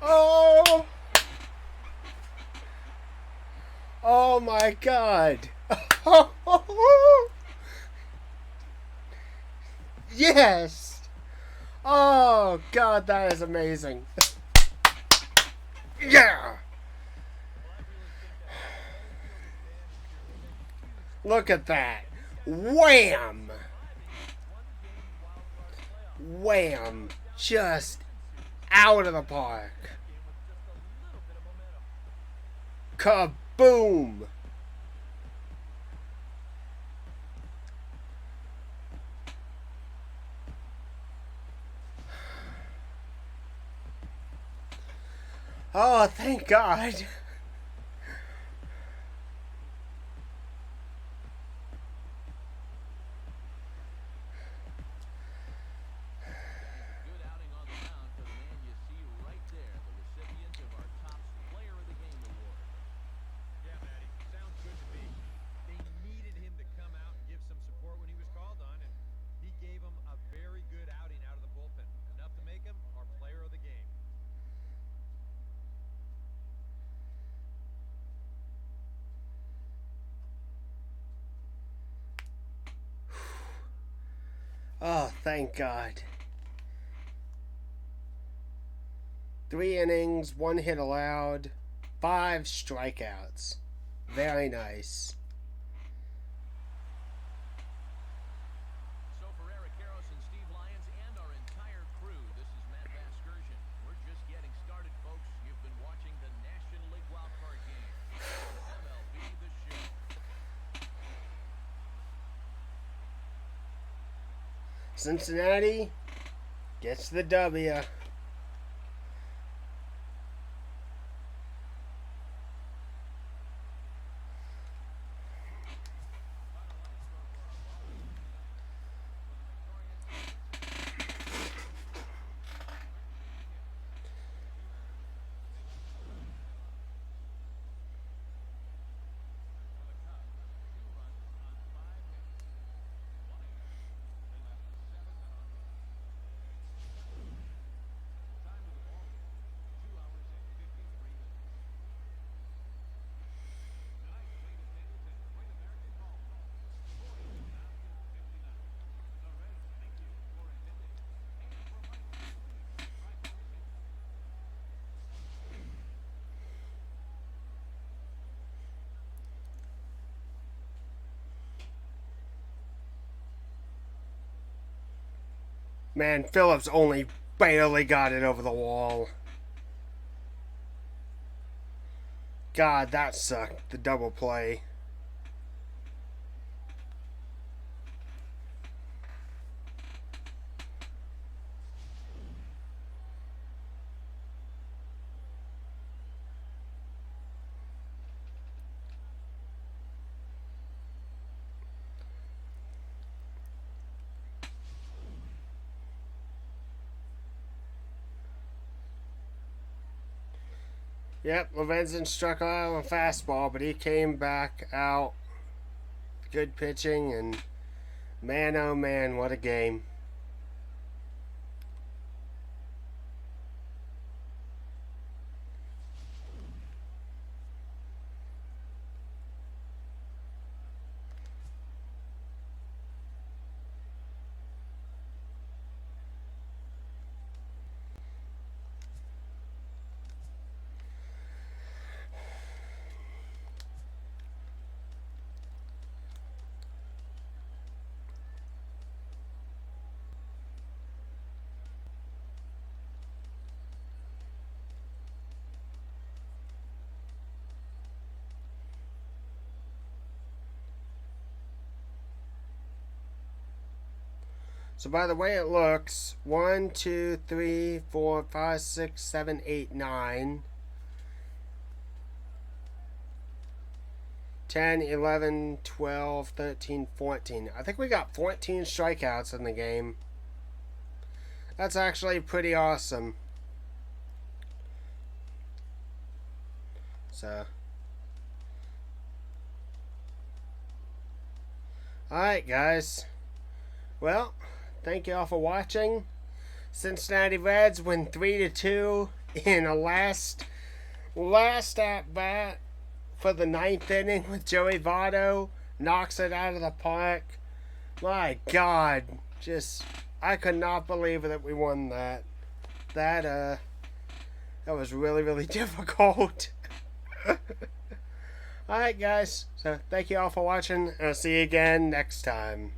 Oh. Oh my God. Yes. Oh God, that is amazing. Yeah. Look at that. Wham! Wham! Just out of the park. Kaboom! Oh, thank God. Good outing on the mound for the man you see right there, the recipient of our top player of the game award. Yeah, Matty, sounds good to me. They needed him to come out and give some support when he was called on, and he gave them a very good outing out of the bullpen. Enough to make him our player of the game. Oh, thank God. 3 innings, 1 hit allowed, 5 strikeouts. Very nice. So for Eric Karros and Steve Lyons and our entire crew, this is Matt Vasgersian. We're just getting started, folks. You've been watching the National League wildcard game on MLB The Show. Cincinnati gets the W. Man, Phillips only barely got it over the wall. God, that sucked. The double play. Yep, Lorenzen struck out on a fastball, but he came back out. Good pitching, and man, oh man, what a game. So by the way it looks, 1, 2, 3, 4, 5, 6, 7, 8, 9, 10, 11, 12, 13, 14. I think we got 14 strikeouts in the game. That's actually pretty awesome. So, alright guys. Well, thank you all for watching. Cincinnati Reds win 3-2 in a last at bat for the 9th inning with Joey Votto. Knocks it out of the park. My God, I could not believe that we won that. That was really, really difficult. Alright, guys. So, thank you all for watching. I'll see you again next time.